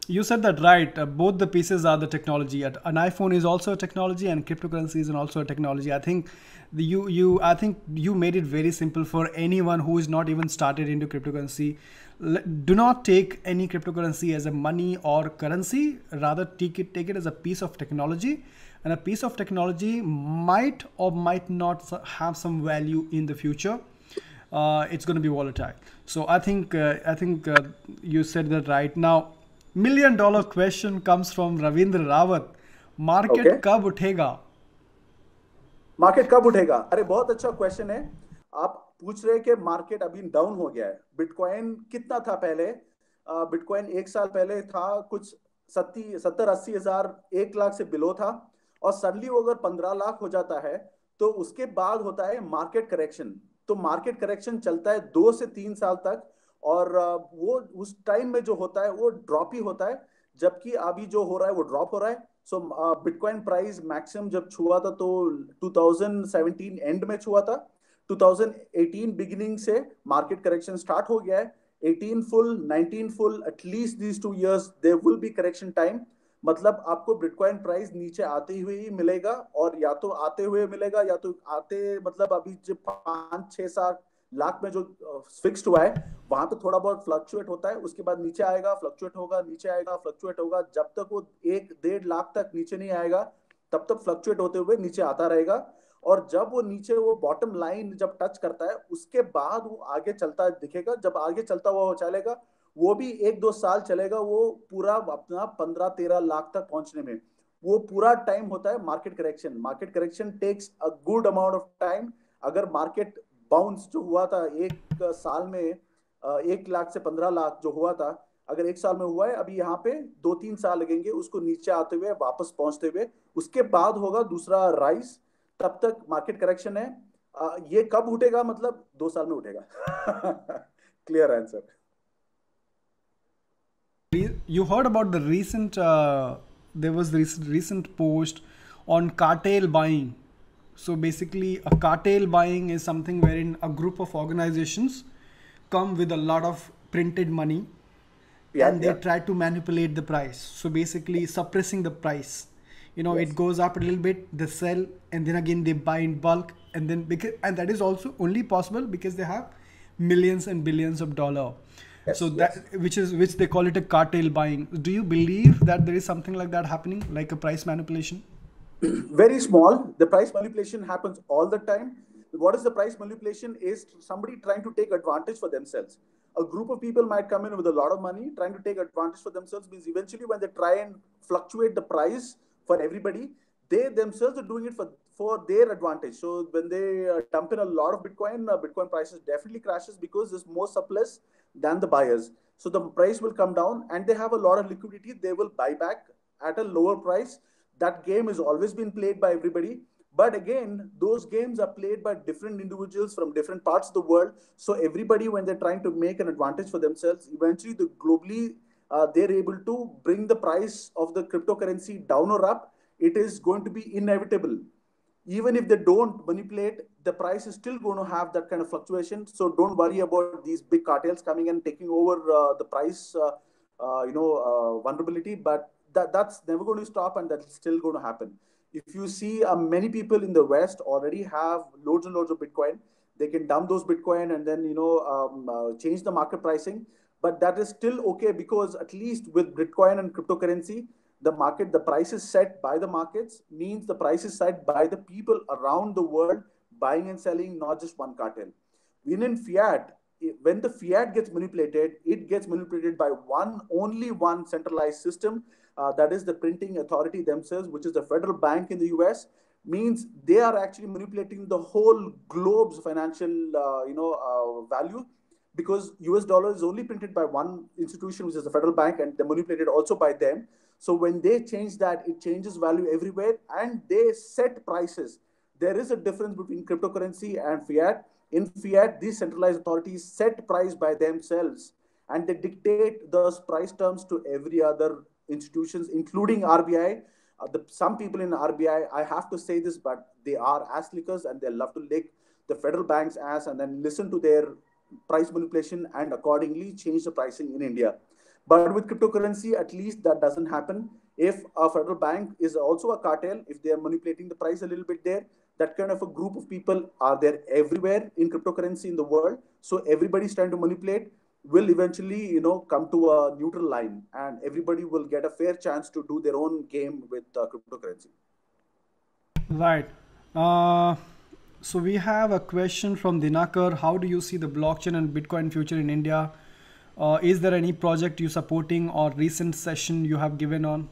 You said that right. Both the pieces are the technology. An iPhone is also a technology, and cryptocurrency is also a technology. I think I think you made it very simple for anyone who is not even started into cryptocurrency. Do not take any cryptocurrency as a money or currency. Rather, take it as a piece of technology, and a piece of technology might or might not have some value in the future. It's going to be volatile. So I think you said that right. Now, $1 million question comes from Ravindra Rawat. Market Okay. कब उठेगा? Market कब उठेगा? अरे बहुत अच्छा question है. आप पूछ रहे हैं कि मार्केट अभी डाउन हो गया है. बिटकॉइन कितना था पहले? बिटकॉइन एक साल पहले था कुछ 70-80 हजार, 1 लाख से बिलो था, और सडनली वो अगर 15 लाख हो जाता है तो उसके बाद होता है मार्केट करेक्शन. तो मार्केट करेक्शन चलता है 2 से 3 साल तक, और वो उस टाइम में जो होता है वो ड्रॉप ही होता है, जबकि अभी जो हो रहा है वो ड्रॉप हो रहा है. सो बिटकॉइन प्राइस मैक्सिमम जब छुआ था तो 2017 एंड में छुआ था. 2018 बिगिनिंग से मार्केट करेक्शन स्टार्ट हो गया है. 18 full, 19 full, at least these 2 years there will be correction time. मतलब आपको बिटकॉइन प्राइस नीचे आते हुए ही मिलेगा, और या तो आते हुए मिलेगा या तो आते मतलब अभी जो 5-6-7 लाख में जो फिक्स्ड हुआ है वहां पे थोड़ा बहुत फ्लक्चुएट होता है, उसके बाद नीचे आएगा, फ्लक्चुएट होगा, नीचे आएगा, फ्लक्चुएट होगा. जब तक वो 1-1.5 लाख तक नीचे नहीं आएगा तब तक फ्लक्चुएट होते हुए नीचे आता रहेगा. और जब वो नीचे वो बॉटम लाइन जब टच करता है उसके बाद वो आगे चलता दिखेगा. जब आगे चलता हुआ चलेगा वो भी 1-2 साल चलेगा, वो पूरा अपना 15-13 लाख तक पहुंचने में. वो पूरा टाइम होता है market correction. Market correction takes a good amount of time. अगर मार्केट बाउंस जो हुआ था एक साल में 1 लाख से 15 लाख जो हुआ था, अगर एक साल में हुआ है, अभी यहाँ पे 2-3 साल लगेंगे उसको नीचे आते हुए वापस पहुंचते हुए. उसके बाद होगा दूसरा राइज. तब तक मार्केट करेक्शन है. ये कब उठेगा? मतलब 2 साल में उठेगा. Clear answer. You heard about the recent there was this recent post on cartel buying. So basically, a cartel buying is something wherein a group of organizations come with a lot of printed money, Yeah, and they yeah. try to manipulate the price. So basically, suppressing the price. Yes. It goes up a little bit, they sell, and then again they buy in bulk, and then and that is also only possible because they have millions and billions of dollars. Yes, So yes. that which they call it a cartel buying. Do you believe that there is something like that happening, like a price manipulation? Very small. The price manipulation happens all the time. What is the price manipulation? Is somebody trying to take advantage for themselves. A group of people might come in with a lot of money trying to take advantage for themselves, means eventually when they try and fluctuate the price for everybody, they themselves are doing it for their advantage. So when they dump in a lot of Bitcoin, Bitcoin prices definitely crashes because there's more surplus than the buyers. So the price will come down and they have a lot of liquidity. They will buy back at a lower price. That game has always been played by everybody. But again, those games are played by different individuals from different parts of the world. So everybody, when they're trying to make an advantage for themselves, eventually the globally they're able to bring the price of the cryptocurrency down or up, it is going to be inevitable. Even if they don't manipulate, the price is still going to have that kind of fluctuation. So don't worry about these big cartels coming and taking over the price, vulnerability. But that's never going to stop, and that's still going to happen. If you see, many people in the West already have loads and loads of Bitcoin. They can dump those Bitcoin and then change the market pricing. But that is still okay, because at least with Bitcoin and cryptocurrency, the price is set by the markets, means the price is set by the people around the world buying and selling, not just one cartel. In fiat, when the fiat gets manipulated, it gets manipulated by only one centralized system, that is the printing authority themselves, which is the federal bank in the US. Means they are actually manipulating the whole globe's financial value, because US dollar is only printed by one institution, which is the federal bank, and they're manipulated also by them. So when they change that, it changes value everywhere, and they set prices. There is a difference between cryptocurrency and fiat. In fiat, these centralized authorities set price by themselves, and they dictate those price terms to every other institutions, including RBI. Some people in RBI, I have to say this, but they are ass lickers, and they love to lick the federal bank's ass and then listen to their price manipulation and accordingly change the pricing in India. But with cryptocurrency, at least that doesn't happen. If a federal bank is also a cartel, if they are manipulating the price a little bit there, that kind of a group of people are there everywhere in cryptocurrency in the world. So everybody's trying to manipulate, will eventually, come to a neutral line, and everybody will get a fair chance to do their own game with cryptocurrency. Right. So we have a question from Dinakar. How do you see the blockchain and Bitcoin future in India? Is there any project you supporting or recent session you have given on?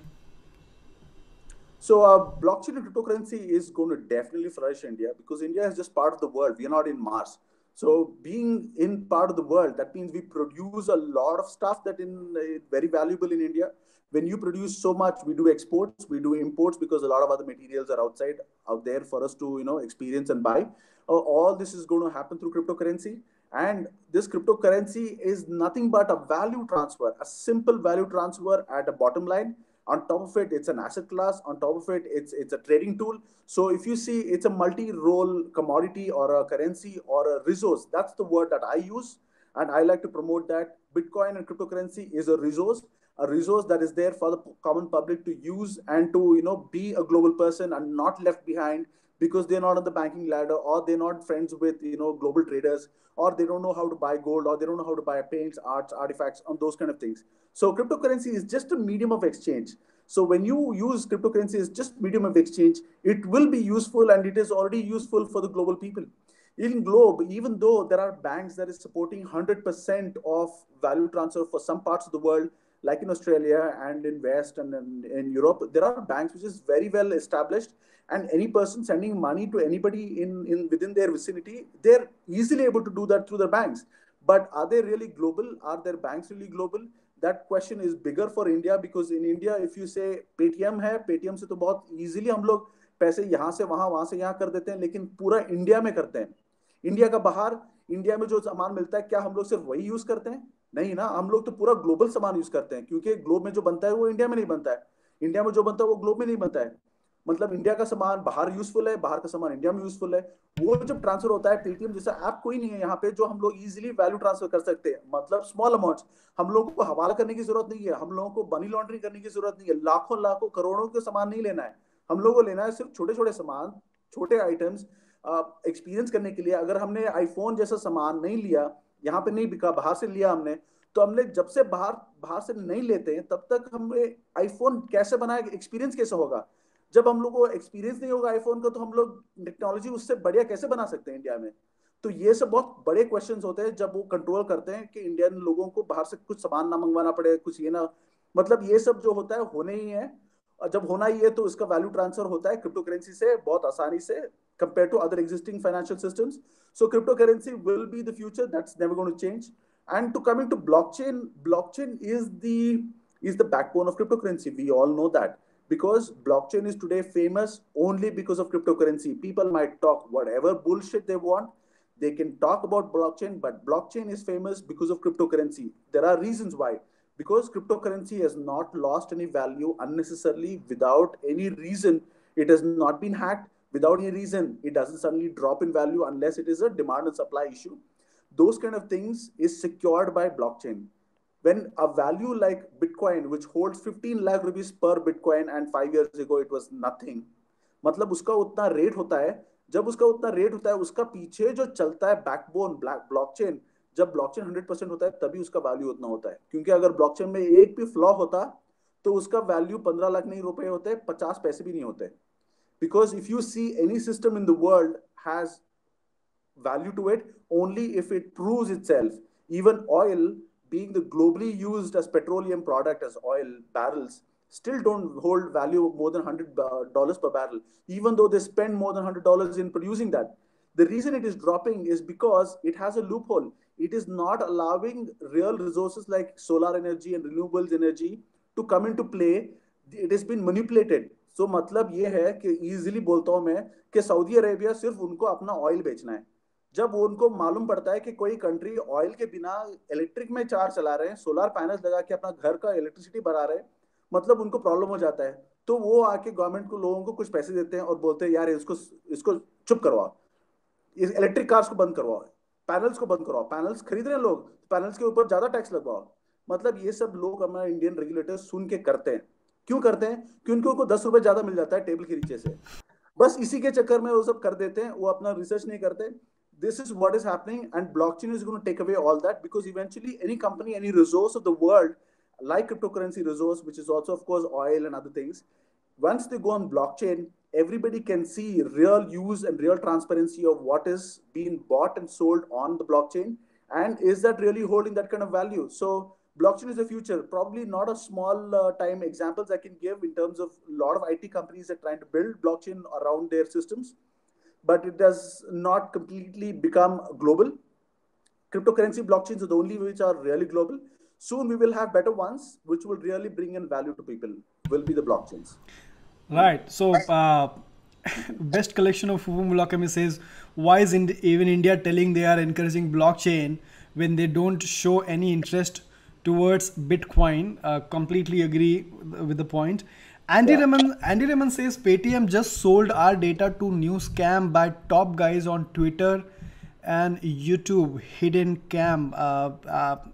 So blockchain and cryptocurrency is going to definitely flourish India, because India is just part of the world. We are not in Mars. So being in part of the world, that means we produce a lot of stuff that is very valuable in India. When you produce so much, we do exports, we do imports, because a lot of other materials are out there for us to experience and buy. All this is going to happen through cryptocurrency. And this cryptocurrency is nothing but a value transfer, a simple value transfer at a bottom line. On top of it, it's an asset class. On top of it, it's a trading tool. So if you see, it's a multi-role commodity or a currency or a resource. That's the word that I use. And I like to promote that Bitcoin and cryptocurrency is a resource that is there for the common public to use, and to be a global person and not left behind, because they're not on the banking ladder, or they're not friends with global traders, or they don't know how to buy gold, or they don't know how to buy paints, arts, artifacts, on those kind of things. So cryptocurrency is just a medium of exchange. So when you use cryptocurrency as just medium of exchange, it will be useful, and it is already useful for the global people. In globe, even though there are banks that is supporting 100% of value transfer for some parts of the world, like in Australia and in West and in Europe, there are banks which is very well established, and any person sending money to anybody in within their vicinity, they're easily able to do that through their banks. But are they really global? Are their banks really global? That question is bigger for India, because in India, if you say Paytm है, Paytm से तो बहुत easily हम लोग पैसे यहाँ से वहां से यहाँ कर देते हैं, लेकिन पूरा इंडिया में करते हैं. इंडिया का बाहर, इंडिया में जो सामान मिलता है, क्या हम लोग सिर्फ वही यूज करते हैं? नहीं ना, हम लोग तो पूरा ग्लोबल सामान यूज करते हैं, क्योंकि ग्लोब में जो बनता है वो इंडिया में नहीं बनता है, इंडिया में जो बनता है वो ग्लोब में नहीं बनता है. मतलब इंडिया का सामान बाहर यूजफुल है, बाहर का सामान इंडिया में यूजफुल है. वो जब ट्रांसफर होता है, पेटीएम जैसा ऐप कोई नहीं है यहाँ पे जो हम लोग इजीली वैल्यू ट्रांसफर कर सकते हैं. मतलब स्मॉल अमाउंट्स, हम लोगों को हवाला करने की जरूरत नहीं है, हम लोगों को मनी लॉन्ड्रिंग करने की जरूरत नहीं है, लाखों लाखों करोड़ों के सामान नहीं लेना है. हम लोगों को लेना है सिर्फ छोटे छोटे सामान, छोटे आइटम्स एक्सपीरियंस करने के लिए. अगर हमने आईफोन जैसा सामान नहीं लिया, यहाँ पे नहीं बिका, बाहर से लिया हमने, तो हमने जब से बाहर से नहीं लेते हैं, तब तक हमें आईफोन कैसे बनाए, एक्सपीरियंस कैसे होगा? जब हम लोग को एक्सपीरियंस नहीं होगा आईफोन का, तो हम लोग टेक्नोलॉजी उससे बढ़िया कैसे बना सकते हैं इंडिया में? तो ये सब बहुत बड़े क्वेश्चंस होते हैं जब वो कंट्रोल करते हैं कि इंडियन लोगों को बाहर से कुछ सामान ना मंगवाना पड़े, कुछ ये ना, मतलब ये सब जो होता है होने ही है. और जब होना ही है तो इसका वैल्यू ट्रांसफर होता है क्रिप्टो करेंसी से बहुत आसानी से, compare to other existing financial systems. So crypto currency will be the future, that's never going to change. And to coming to blockchain is the backbone of cryptocurrency. We all know that, because blockchain is today famous only because of cryptocurrency. People might talk whatever bullshit they want. They can talk about blockchain, but blockchain is famous because of cryptocurrency. There are reasons why. because cryptocurrency has not lost any value unnecessarily without any reason. It has not been hacked without any reason. It doesn't suddenly drop in value unless it is a demand and supply issue. Those kind of things is secured by blockchain. When a value like Bitcoin, which holds 15 lakh rupees per Bitcoin, and 5 years ago it was nothing, मतलब उसका उतना rate होता है, जब उसका उतना rate होता है उसका पीछे जो चलता है बैकबोन ब्लॉकचेन, जब ब्लॉकचेन 100% होता है तभी उसका वैल्यू उतना होता है, क्योंकि अगर ब्लॉकचेन में एक भी फ्लॉ होता तो उसका वैल्यू 15 लाख नहीं रुपए होते, 50 पैसे भी नहीं होते. Because if you see any system in the world has value to it only if it proves itself. Even oil, being the globally used as petroleum product, as oil barrels, still don't hold value more than $100 per barrel, even though they spend more than $100 in producing that. The reason it is dropping is because it has a loophole. It is not allowing real resources like solar energy and renewables energy to come into play. It has been manipulated. So मतलब ये है कि easily बोलता हूँ मैं कि Saudi Arabia सिर्फ उनको अपना ऑयल बेचना है. जब उनको मालूम पड़ता है कि कोई कंट्री ऑयल के बिना इलेक्ट्रिक में चार चला रहे हैं, सोलर पैनल्स लगा के अपना घर का इलेक्ट्रिसिटी बढ़ा रहे हैं, मतलब उनको प्रॉब्लम हो जाता है, तो वो आके गवर्नमेंट को, लोगों को कुछ पैसे देते हैं और बोलते हैं यार इसको इसको चुप करवाओ, इस इलेक्ट्रिक कार्स को बंद करवाओ, पैनल्स को बंद करवाओ, पैनल्स खरीद रहे हैं लोग, पैनल्स के ऊपर ज्यादा टैक्स लगवाओ. मतलब ये सब लोग हमारे इंडियन रेगुलेटर्स सुन के करते हैं. क्यों करते हैं? क्योंकि उनको 10 रुपए ज्यादा मिल जाता है टेबल के नीचे से. बस इसी के चक्कर में वो सब कर देते हैं, वो अपना रिसर्च नहीं करते. This is what is happening, and blockchain is going to take away all that, because eventually any company, any resource of the world, like cryptocurrency resource, which is also of course oil and other things, once they go on blockchain, everybody can see real use and real transparency of what is being bought and sold on the blockchain, and is that really holding that kind of value. So blockchain is the future. Probably not a small time examples I can give in terms of a lot of IT companies are trying to build blockchain around their systems, but it does not completely become global. Cryptocurrency blockchains are the only which are really global. Soon we will have better ones which will really bring in value to people, will be the blockchains. Right. So, best collection of Mulakami says, why is even India telling they are encouraging blockchain when they don't show any interest towards Bitcoin? Completely agree with the point. Andy Raman says Paytm just sold our data to new scam by top guys on Twitter and YouTube. Hidden cam.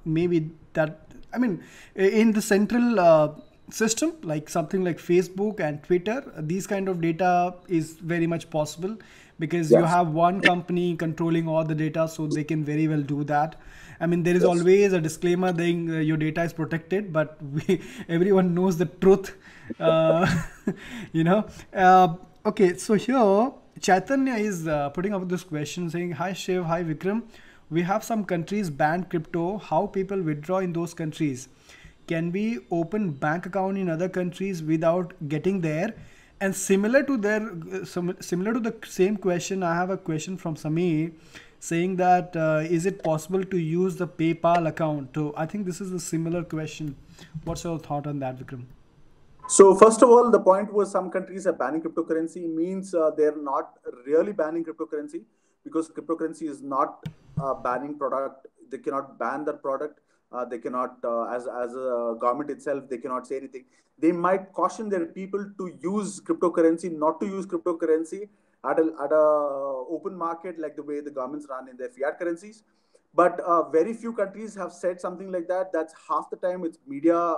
Maybe that. I mean, in the central system, like something like Facebook and Twitter, these kind of data is very much possible, because you have one company controlling all the data, so they can very well do that. I mean, there is always a disclaimer saying your data is protected, but everyone knows the truth. You know. Okay, so here Chaitanya is putting up this question saying, hi Shiv, hi Vikram, we have some countries banned crypto. How people withdraw in those countries? Can we open bank account in other countries without getting there? And similar to the same question, I have a question from Sameer saying that is it possible to use the PayPal account? So I think this is a similar question. What's your thought on that, Vikram? So first of all, the point was some countries are banning cryptocurrency means they're not really banning cryptocurrency, because cryptocurrency is not a banning product. They cannot ban that product. They cannot, as a government itself, they cannot say anything. They might caution their people to use cryptocurrency, not to use cryptocurrency at a open market like the way the governments run in their fiat currencies. But very few countries have said something like that. That's half the time it's media,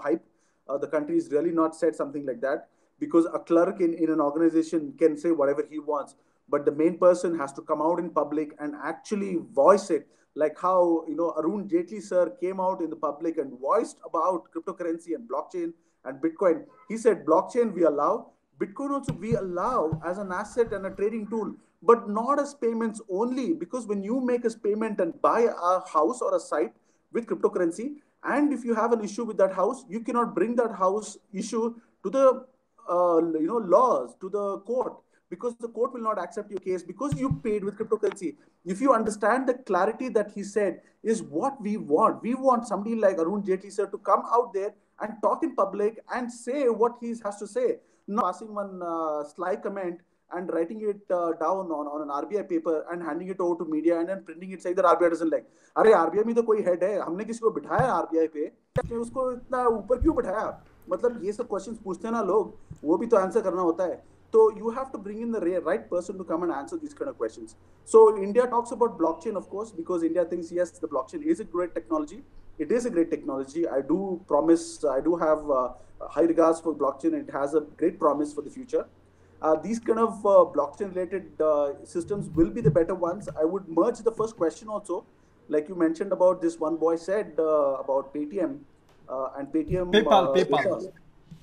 hype. The country is really not said something like that, because a clerk in an organization can say whatever he wants, but the main person has to come out in public and actually voice it. Like how, Arun Jaitley sir came out in the public and voiced about cryptocurrency and blockchain and Bitcoin. He said, blockchain we allow, Bitcoin also we allow as an asset and a trading tool, but not as payments only. Because when you make a payment and buy a house or a site with cryptocurrency, and if you have an issue with that house, you cannot bring that house issue to the laws, to the court, because the court will not accept your case because you paid with cryptocurrency. If you understand the clarity that he said is what we want somebody like Arun Jaitley sir to come out there and talk in public and say what he has to say, not passing one sly comment and writing it down on an RBI paper and handing it over to media and then printing it saying that RBI doesn't like. अरे RBI में तो कोई head है, हमने किसी को बिठाया RBI पे, कि उसको इतना ऊपर क्यों बिठाया? मतलब ये सब क्वेश्चंस पूछते हैं ना लोग, वो भी तो आंसर करना होता है. So you have to bring in the right person to come and answer these kind of questions. So India talks about blockchain, of course, because India thinks, yes, the blockchain is a great technology. It is a great technology. I do promise, I do have high regards for blockchain. It has a great promise for the future. These kind of blockchain related systems will be the better ones. I would merge the first question also, like you mentioned about this one boy said about Paytm and Paytm. PayPal.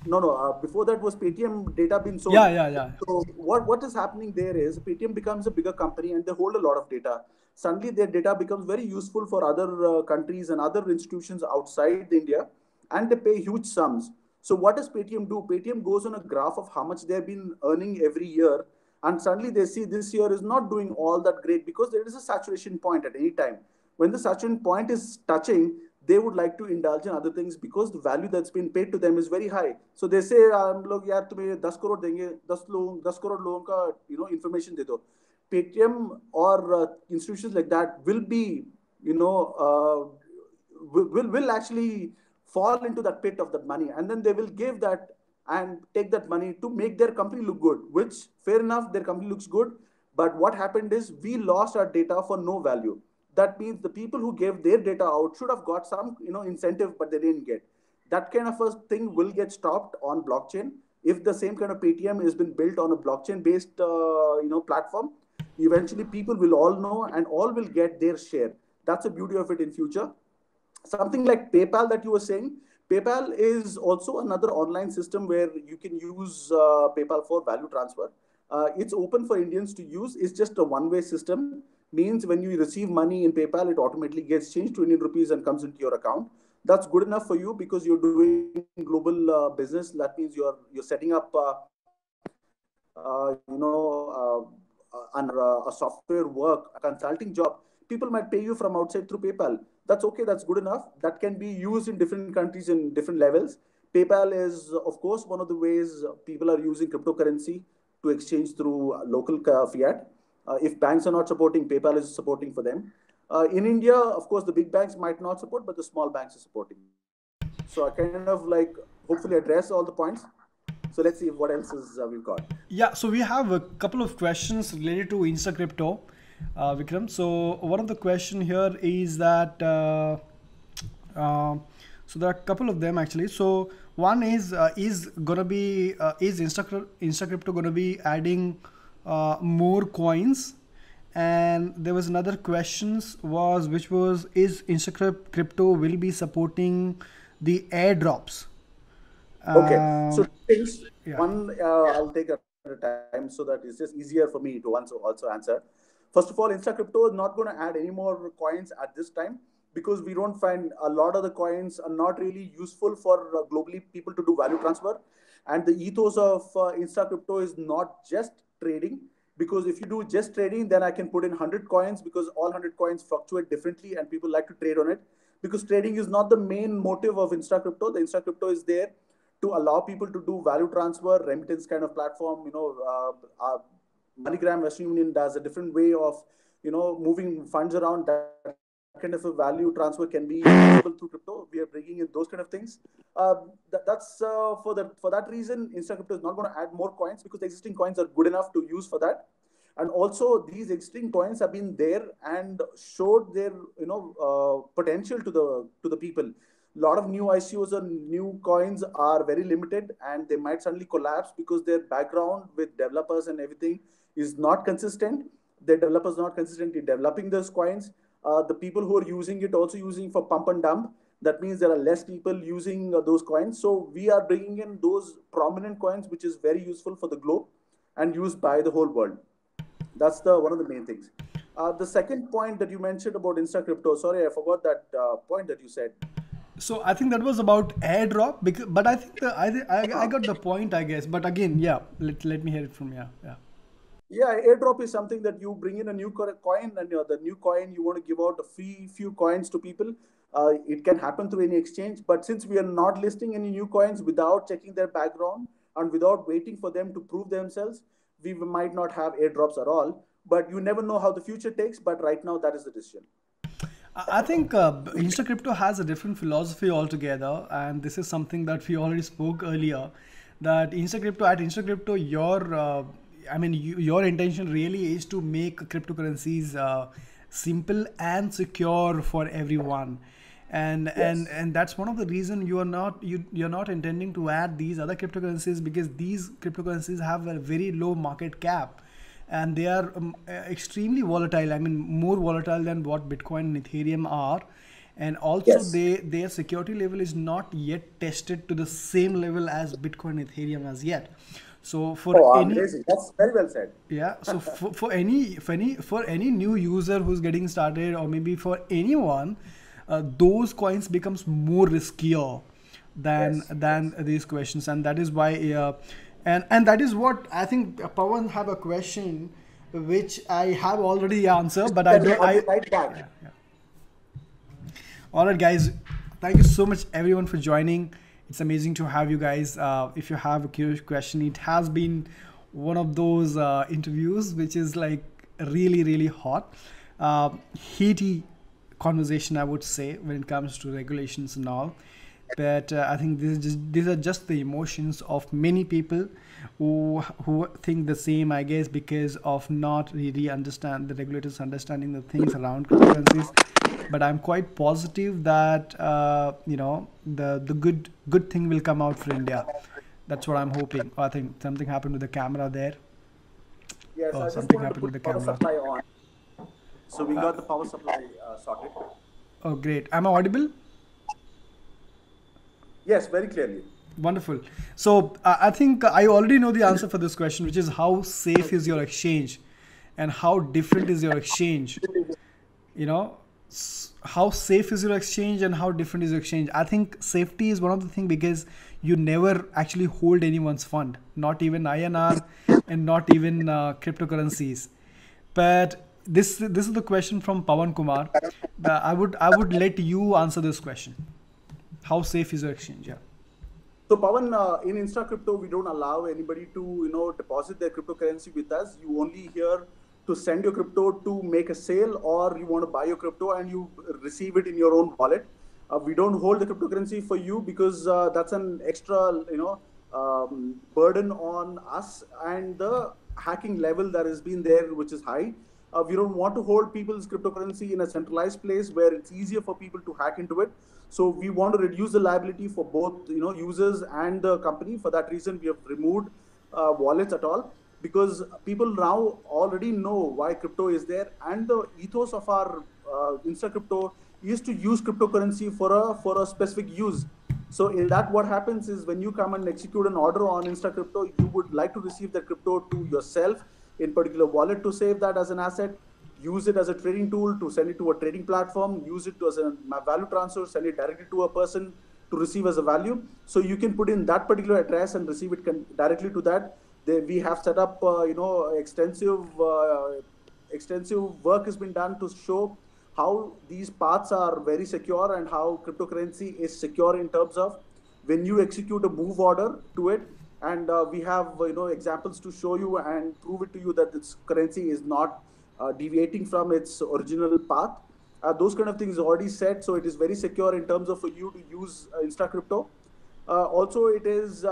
No. Before that was Paytm data being sold. Yeah. So what is happening there is Paytm becomes a bigger company and they hold a lot of data. Suddenly their data becomes very useful for other countries and other institutions outside India, and they pay huge sums. So what does Paytm do? Paytm goes on a graph of how much they've been earning every year, and suddenly they see this year is not doing all that great because there is a saturation point at any time. When the saturation point is touching, they would like to indulge in other things because the value that's been paid to them is very high. So they say, हम लोग यार तुम्हें 10 crore देंगे, 10 crore लोगों का information दे दो. Paytm or institutions like that will be, will actually fall into that pit of that money, and then they will give that and take that money to make their company look good. Which fair enough, their company looks good, but what happened is we lost our data for no value. That means the people who gave their data out should have got some incentive, but they didn't get. That kind of a thing will get stopped on blockchain if the same kind of Paytm has been built on a blockchain based platform. Eventually people will all know and all will get their share. That's the beauty of it in future. Something like PayPal that you were saying, PayPal is also another online system where you can use PayPal for value transfer. It's open for Indians to use. It's just a one-way system. Means when you receive money in PayPal, it automatically gets changed to Indian rupees and comes into your account. That's good enough for you because you're doing global business. That means you're setting up a software work, a consulting job. People might pay you from outside through PayPal. That's okay. That's good enough. That can be used in different countries in different levels. PayPal is, of course, one of the ways people are using cryptocurrency to exchange through local fiat. If banks are not supporting, PayPal is supporting for them. In India, of course, the big banks might not support, but the small banks are supporting. So I kind of hopefully address all the points. So let's see what else is we've got. Yeah, so we have a couple of questions related to Insta Crypto, Vikram. So one of the question here is that, so there are a couple of them actually. So one is gonna be, is Insta Crypto gonna be adding more coins? And there was another questions which was, is Insta Crypto will be supporting the airdrops? Okay, so things. Yeah. One, I'll take at a time so that it's just easier for me to also answer. First of all, Insta Crypto is not going to add any more coins at this time because we don't find a lot of the coins are not really useful for globally people to do value transfer. And the ethos of Insta Crypto is not just trading, because if you do just trading, then I can put in 100 coins because all 100 coins fluctuate differently and people like to trade on it. Because trading is not the main motive of Insta Crypto. The Insta Crypto is there to allow people to do value transfer, remittance kind of platform. MoneyGram, Western Union does a different way of, moving funds around. That kind of a value transfer can be possible through crypto. We are bringing in those kind of things. That's for that reason, Insta Crypto is not going to add more coins because the existing coins are good enough to use for that. And also these existing coins have been there and showed their potential to the people. A lot of new ICOs and new coins are very limited and they might suddenly collapse because their background with developers and everything is not consistent. The developers not consistently developing those coins. The people who are using it also using for pump and dump. That means there are less people using those coins. So we are bringing in those prominent coins, which is very useful for the globe and used by the whole world. That's one of the main things. The second point that you mentioned about Insta Crypto, sorry, I forgot that point that you said. So I think that was about airdrop, but I think I got the point, I guess. But again, yeah, let me hear it from you. Yeah, airdrop is something that you bring in a new coin, and the new coin you want to give out a few coins to people. It can happen through any exchange, but since we are not listing any new coins without checking their background and without waiting for them to prove themselves, we might not have airdrops at all. But you never know how the future takes. But right now, that is the decision. I think Insta Crypto has a different philosophy altogether, and this is something that we already spoke earlier. That Insta Crypto, your intention really is to make cryptocurrencies simple and secure for everyone, and Yes. and that's one of the reason you're not intending to add these other cryptocurrencies, because these cryptocurrencies have a very low market cap and they are extremely volatile. I mean, more volatile than what Bitcoin and Ethereum are, and also Yes. their security level is not yet tested to the same level as Bitcoin and Ethereum as yet. So for Oh, any amazing. That's very well said. yeah, so for any new user who's getting started, or maybe for anyone, those coins becomes more riskier Yes. than these questions, and that is why and that is what I think. Pawan have a question which I have already answered, but I Then don't. I'll be right back. All right, guys. Thank you so much, everyone, for joining. It's amazing to have you guys. If you have a curious question, it has been one of those interviews which is like really, really hot, heaty conversation, I would say, when it comes to regulations and all. But I think these are just the emotions of many people who think the same, I guess, because of not really understand the regulators understanding the things around cryptocurrencies. But I'm quite positive that the good thing will come out for India. That's what I'm hoping. I think something happened with the camera there. Yes, Oh, I just something wanted to happened with the put power camera. supply on. So we got the power supply sorted. Oh, great. Am I audible? Yes, very clearly. Wonderful. So I think I already know the answer for this question, which is how safe is your exchange and how different is your exchange? You know, how safe is your exchange and how different is your exchange? I think safety is one of the things, because you never actually hold anyone's fund, not even INR and not even cryptocurrencies. But this is the question from Pawan Kumar. I would let you answer this question. How safe is your exchange? Yeah. So Pawan, in Insta Crypto, we don't allow anybody to deposit their cryptocurrency with us. You only here to send your crypto to make a sale, or you want to buy your crypto and you receive it in your own wallet. We don't hold the cryptocurrency for you because that's an extra burden on us, and the hacking level that has been there, which is high. We don't want to hold people's cryptocurrency in a centralized place where it's easier for people to hack into it. So we want to reduce the liability for both users and the company. For that reason, we have removed wallets at all, because people now already know why crypto is there, and the ethos of our Insta Crypto is to use cryptocurrency for a specific use. So in that, what happens is when you come and execute an order on Insta Crypto, you would like to receive that crypto to yourself in particular wallet to save that as an asset, use it as a trading tool to send it to a trading platform, use it as a value transfer, send it directly to a person to receive as a value. So you can put in that particular address and receive it directly to that. We have set up, extensive work has been done to show how these paths are very secure and how cryptocurrency is secure in terms of when you execute a move order to it. And we have examples to show you and prove it to you that this currency is not deviating from its original path. Those kind of things already set, so it is very secure in terms of for you to use Insta Crypto. Also, it's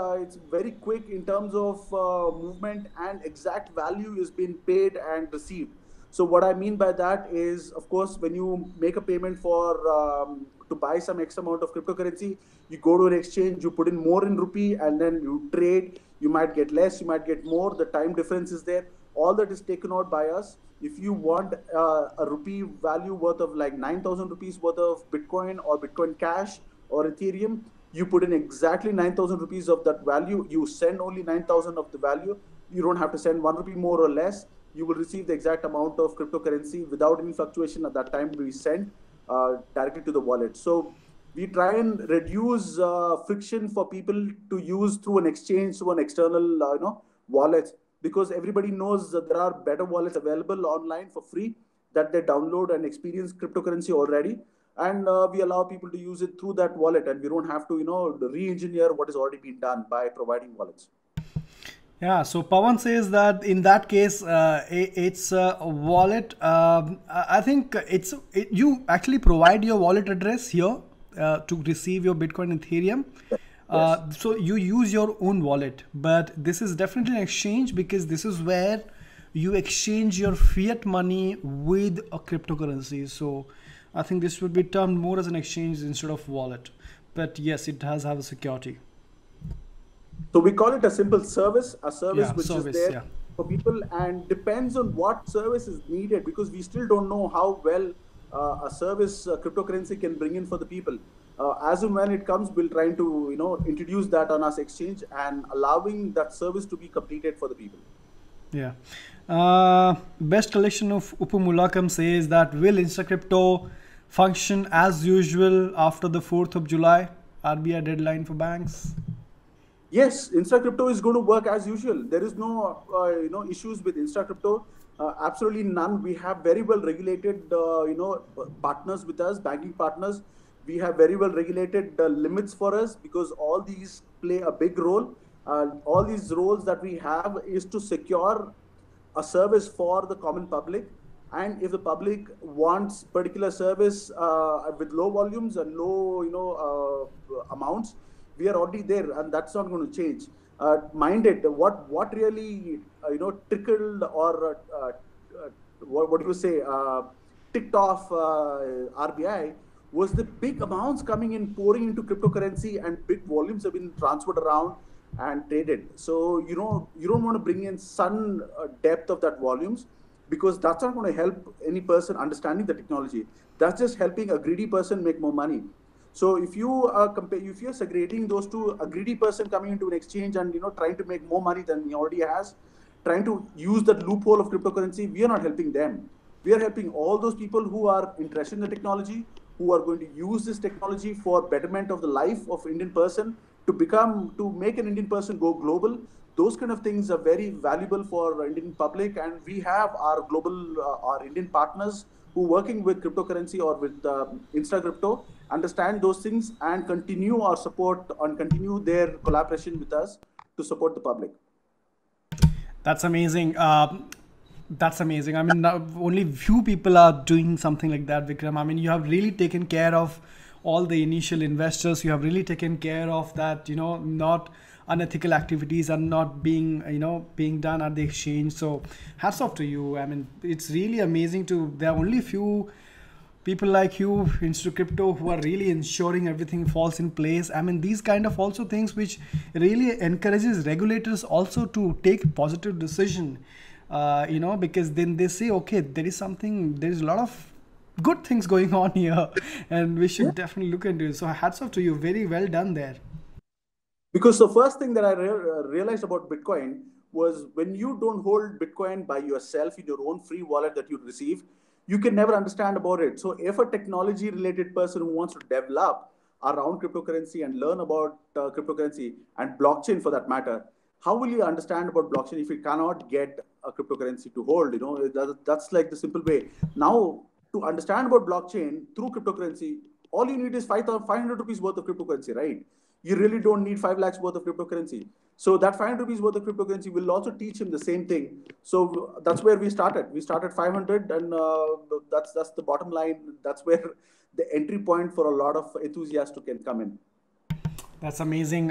very quick in terms of movement, and exact value is being paid and received. So what I mean by that is, of course, when you make a payment for to buy some X amount of cryptocurrency, you go to an exchange, you put in more in rupee, and then you trade. You might get less, you might get more. The time difference is there. All that is taken out by us. If you want a rupee value worth of like 9,000 rupees worth of Bitcoin or Bitcoin Cash or Ethereum, you put in exactly 9,000 rupees of that value. You send only 9,000 of the value. You don't have to send 1 rupee more or less. You will receive the exact amount of cryptocurrency without any fluctuation at that time we send directly to the wallet. So we try and reduce friction for people to use through an exchange, through an external wallet, because everybody knows that there are better wallets available online for free that they download and experience cryptocurrency already. And we allow people to use it through that wallet, and we don't have to re-engineer what has already been done by providing wallets. Yeah, so Pawan says that in that case, it's a wallet. I think you actually provide your wallet address here to receive your Bitcoin Ethereum. Yes. So you use your own wallet, but this is definitely an exchange because this is where you exchange your fiat money with a cryptocurrency. So I think this would be termed more as an exchange instead of wallet. But yes, it does have a security. So we call it a simple service, a service Yeah, which is service. there Yeah. for people, and depends on what service is needed, because we still don't know how well a service cryptocurrency can bring in for the people. As and when it comes, we'll try to introduce that on our exchange and allowing that service to be completed for the people. Yeah. Best collection of Upumulakam says that will InstaCrypto function as usual after the 4th of July RBI deadline for banks? Yes, InstaCrypto is going to work as usual. There is no issues with InstaCrypto. Absolutely none. We have very well regulated partners with us, banking partners. We have very well regulated limits for us, because all these play a big role. All these roles that we have is to secure a service for the common public. And if the public wants particular service with low volumes and low amounts, we are already there, and that's not going to change. Minded what really trickled or what do you say ticked off RBI was the big amounts coming in, pouring into cryptocurrency, and big volumes have been transferred around and traded. So you don't want to bring in sudden depth of that volumes, because that's not going to help any person understanding the technology. That's just helping a greedy person make more money. So if you if you're segregating those two, a greedy person coming into an exchange and trying to make more money than he already has, trying to use that loophole of cryptocurrency, we are not helping them. We are helping all those people who are interested in the technology, who are going to use this technology for betterment of the life of Indian person, to make an Indian person go global. Those kind of things are very valuable for Indian public, and we have our global, our Indian partners who are working with cryptocurrency or with InstaCrypto, understand those things and continue our support and continue their collaboration with us to support the public. That's amazing. That's amazing. I mean, now only few people are doing something like that, Vikram. I mean, you have really taken care of all the initial investors. You have really taken care of that, not unethical activities are not being, being done at the exchange. So hats off to you. I mean, it's really amazing there are only few people like you, InstaCrypto, who are really ensuring everything falls in place. I mean, these kind of also things which really encourages regulators also to take positive decision, because then they say, okay, there is a lot of good things going on here and we should definitely look into it. So hats off to you. Very well done there. Because the first thing that I realized about Bitcoin was, when you don't hold Bitcoin by yourself in your own free wallet that you receive, you can never understand about it. So if a technology related person who wants to develop around cryptocurrency and learn about cryptocurrency and blockchain for that matter, how will you understand about blockchain if you cannot get a cryptocurrency to hold? That's like the simple way. Now, to understand about blockchain through cryptocurrency, all you need is 500 rupees worth of cryptocurrency, right? You really don't need 5 lakhs worth of cryptocurrency. So that 500 rupees worth of cryptocurrency will also teach him the same thing. So that's where we started. We started 500, and that's the bottom line. That's where the entry point for a lot of enthusiasts can come in. That's amazing.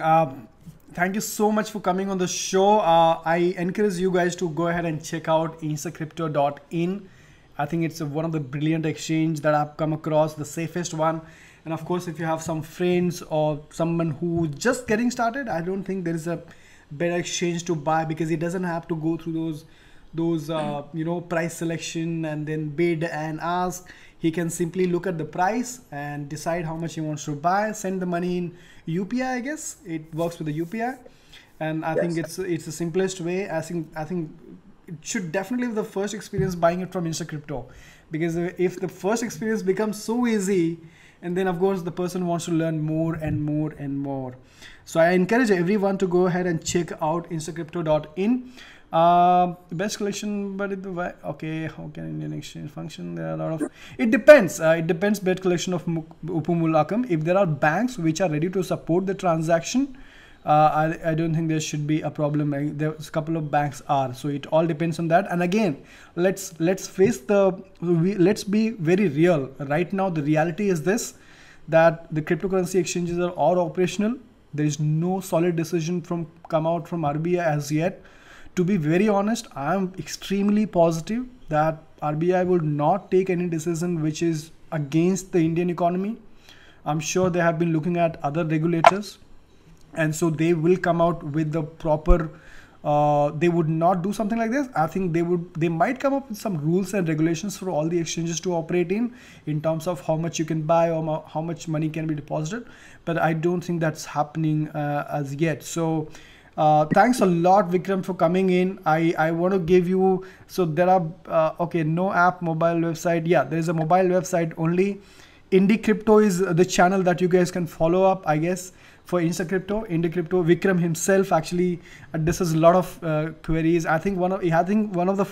Thank you so much for coming on the show. I encourage you guys to go ahead and check out instacrypto.in. I think it's one of the brilliant exchange that I've come across, the safest one. And of course, if you have some friends or someone who just getting started, I don't think there is a better exchange to buy, because he doesn't have to go through those price selection and then bid and ask. He can simply look at the price and decide how much he wants to buy, send the money in UPI. I guess it works with the UPI, and I think it's the simplest way. I think it should definitely be the first experience buying it from InstaCrypto, because if the first experience becomes so easy, and then of course the person wants to learn more and more and more. So I encourage everyone to go ahead and check out instacrypto.in. Best collection, but okay, how can Indian exchange function? There are a lot of, it depends. It depends. Best collection of Upumulakam. If there are banks which are ready to support the transaction, I don't think there should be a problem. There's a couple of banks are, so it all depends on that. And again, let's face let's be very real. Right now, the reality is this, that the cryptocurrency exchanges are all operational. There is no solid decision come out from RBI as yet. To be very honest, I am extremely positive that RBI would not take any decision which is against the Indian economy. I'm sure they have been looking at other regulators, and so they will come out with the proper they would not do something like this. I think they might come up with some rules and regulations for all the exchanges to operate in terms of how much you can buy or how much money can be deposited, but I don't think that's happening as yet. So thanks a lot, Vikram, for coming in. I want to give you, so there are okay, no app, mobile website. Yeah, there is a mobile website only. Indie Crypto is the channel that you guys can follow up, I guess, for Insta Crypto. Indie Crypto, Vikram himself actually addresses a lot of queries. I think one of the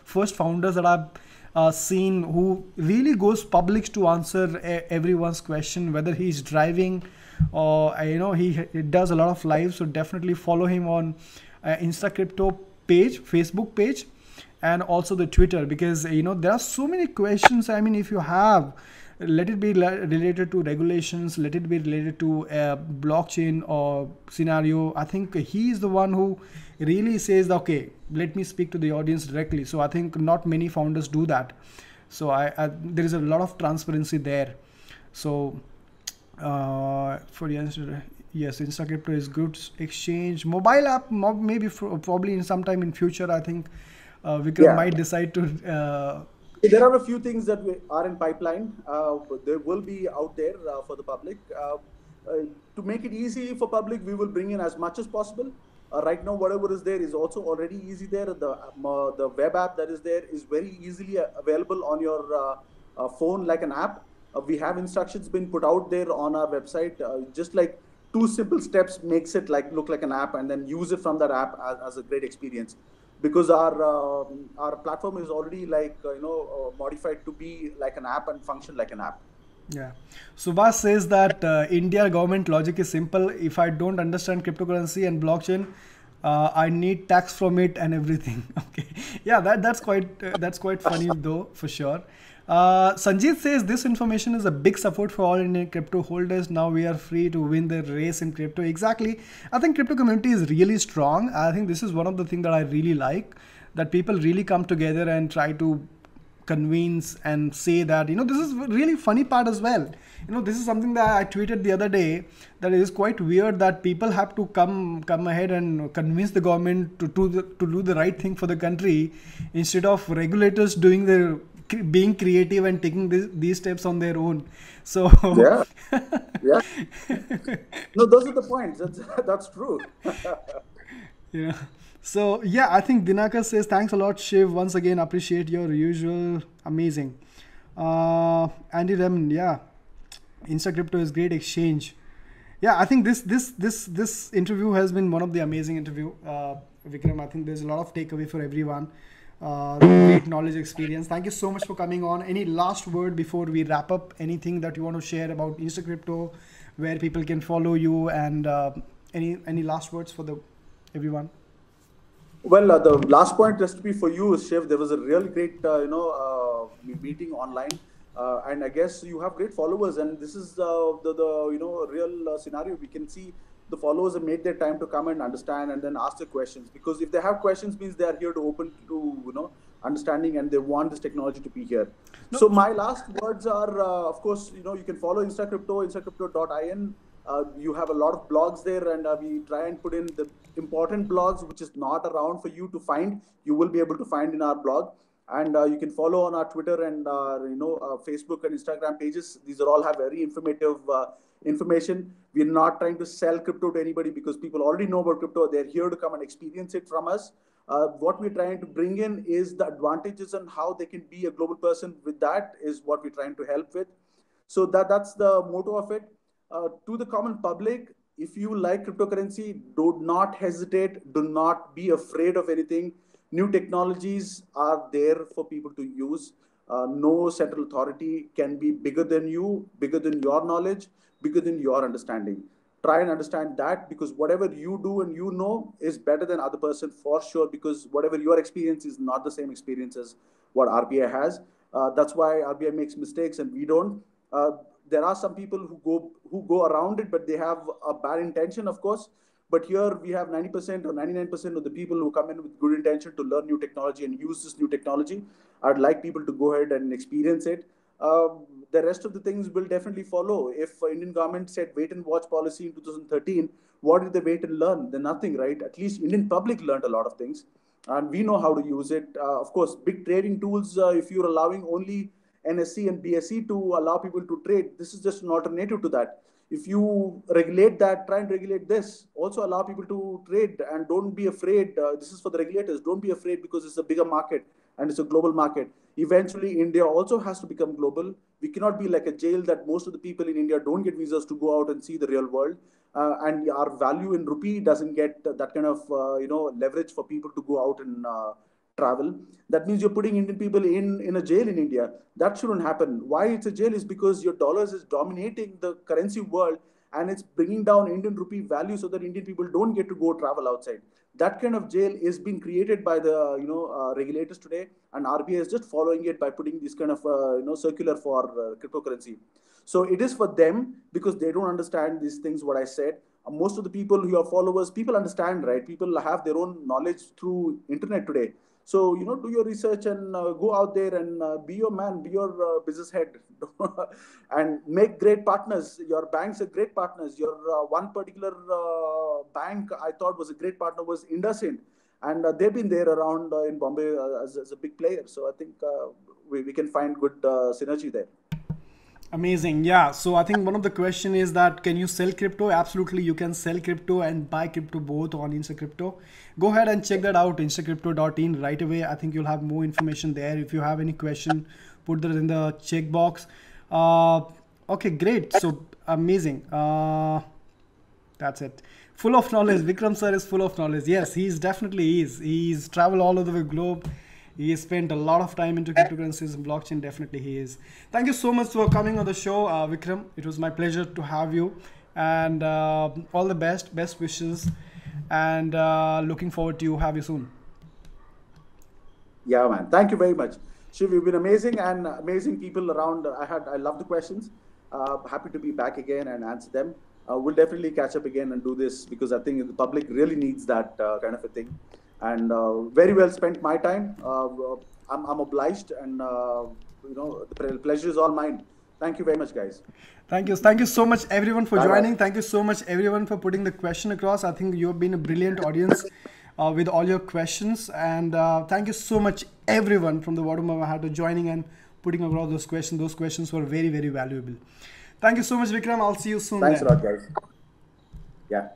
first founders that I've seen who really goes public to answer everyone's question, whether he's driving or he does a lot of live. So definitely follow him on Insta Crypto page, Facebook page, and also the Twitter, because there are so many questions. I mean, if you have, let it be related to regulations, let it be related to blockchain or scenario, I think he is the one who really says, okay, let me speak to the audience directly. So I think not many founders do that. So there is a lot of transparency there. So for the answer, yes, Insta Crypto is good exchange. Mobile app, maybe probably in some time in future, I think Vikram might decide to there are a few things that are in pipeline. They will be out there for the public. To make it easy for public, we will bring in as much as possible. Right now, whatever is there is also already easy there. The web app that is there is very easily available on your phone like an app. We have instructions been put out there on our website. Just like 2 simple steps makes it look like an app, and then use it from that app as a great experience. Because our platform is already modified to be like an app and function like an app. Yeah. Subhash says that India government logic is simple. If I don't understand cryptocurrency and blockchain, I need tax from it and everything. Okay. Yeah, that's quite funny though, for sure. Sanjeet says this information is a big support for all Indian crypto holders. Now we are free to win the race in crypto. Exactly. I think crypto community is really strong. I think this is one of the things that I really like, that people really come together and try to convince and say that, this is really funny part as well. This is something that I tweeted the other day, that it is quite weird that people have to come ahead and convince the government to do the right thing for the country, instead of regulators being creative and taking these steps on their own. So yeah. No, those are the points. That's true. Yeah. So yeah, I think Dinakar says thanks a lot, Shiv. Once again, appreciate your usual amazing. Andy Raman, yeah, Insta Crypto is great exchange. Yeah, I think this interview has been one of the amazing interview, Vikram. I think there's a lot of takeaway for everyone. Great knowledge, experience. Thank you so much for coming on. Any last word before we wrap up? Anything that you want to share about Insta Crypto, where people can follow you, and any last words for everyone? Well, the last point just to be for you, Shiv. There was a really great meeting online, and I guess you have great followers, and this is the real scenario. We can see the followers have made their time to come and understand and then ask the questions, because if they have questions, means they are here to open to understanding, and they want this technology to be here. No. So my last words are, of course, you can follow Insta Crypto, instacrypto.in. You have a lot of blogs there, and we try and put in the important blogs which is not around for you to find. You will be able to find in our blog, and you can follow on our Twitter and Facebook and Instagram pages. These are all have very informative information. We're not trying to sell crypto to anybody, because people already know about crypto. They're here to come and experience it from us. What we're trying to bring in is the advantages and how they can be a global person. With that is what we're trying to help with. So that's the motto of it. To the common public, if you like cryptocurrency, do not hesitate. Do not be afraid of anything. New technologies are there for people to use. No central authority can be bigger than you, bigger than your knowledge, bigger than your understanding. try and understand that, because whatever you do and you know is better than other person for sure, because whatever your experience is not the same experience as what RBI has. That's why RBI makes mistakes and we don't. There are some people who go around it, but they have a bad intention, of course. But here we have 90% or 99% of the people who come in with good intention to learn new technology and use this new technology. I'd like people to go ahead and experience it. The rest of the things will definitely follow. If Indian government said wait and watch policy in 2013, what did they wait and learn? Then nothing, right? At least Indian public learned a lot of things, and we know how to use it. Of course, big trading tools. If you're allowing only NSE and BSE to allow people to trade, this is just an alternative to that. If you regulate that, try and regulate this. Also allow people to trade and don't be afraid. This is for the regulators. Don't be afraid, because it's a bigger market and it's a global market. Eventually, India also has to become global. We cannot be like a jail that most of the people in India don't get visas to go out and see the real world. And our value in rupee doesn't get that kind of leverage for people to go out and travel. That means you're putting Indian people in a jail in India. That shouldn't happen. Why it's a jail is because your dollars is dominating the currency world, and it's bringing down Indian rupee value so that Indian people don't get to go travel outside. That kind of jail is being created by the regulators today, and RBI is just following it by putting this kind of circular for cryptocurrency. So it is for them, because they don't understand these things. What I said, most of the people who are followers, people understand, right? People have their own knowledge through internet today. So, do your research and go out there and be your man, be your business head, and make great partners. Your banks are great partners. Your one particular bank I thought was a great partner was IndusInd, and they've been there around in Bombay as a big player. So I think we can find good synergy there. Amazing. Yeah. So I think one of the question is that can you sell crypto? Absolutely. You can sell crypto and buy crypto both on InstaCrypto. Go ahead and check that out, instacrypto.in right away. I think you'll have more information there. If you have any question, put that in the check box. Okay, great. So amazing. That's it. Full of knowledge. Vikram sir is full of knowledge. Yes, he's definitely is. He's traveled all over the globe. He spent a lot of time into cryptocurrencies and blockchain. Definitely he is. Thank you so much for coming on the show, Vikram. It was my pleasure to have you, and all the best wishes, and looking forward to have you soon. Yeah, man. Thank you very much. Shiv, you've been amazing, and amazing people around. I love the questions. Happy to be back again and answer them. We'll definitely catch up again and do this, because I think the public really needs that kind of a thing. And very well spent my time. I'm obliged, and the pleasure is all mine. Thank you very much, guys. Thank you so much everyone for joining. Thank you so much everyone for putting the question across. I think you have been a brilliant audience with all your questions, and thank you so much everyone from the bottom of my heart for joining and putting across those questions. Those questions were very, very valuable. Thank you so much, Vikram. I'll see you soon. Thanks a lot, guys. Yeah.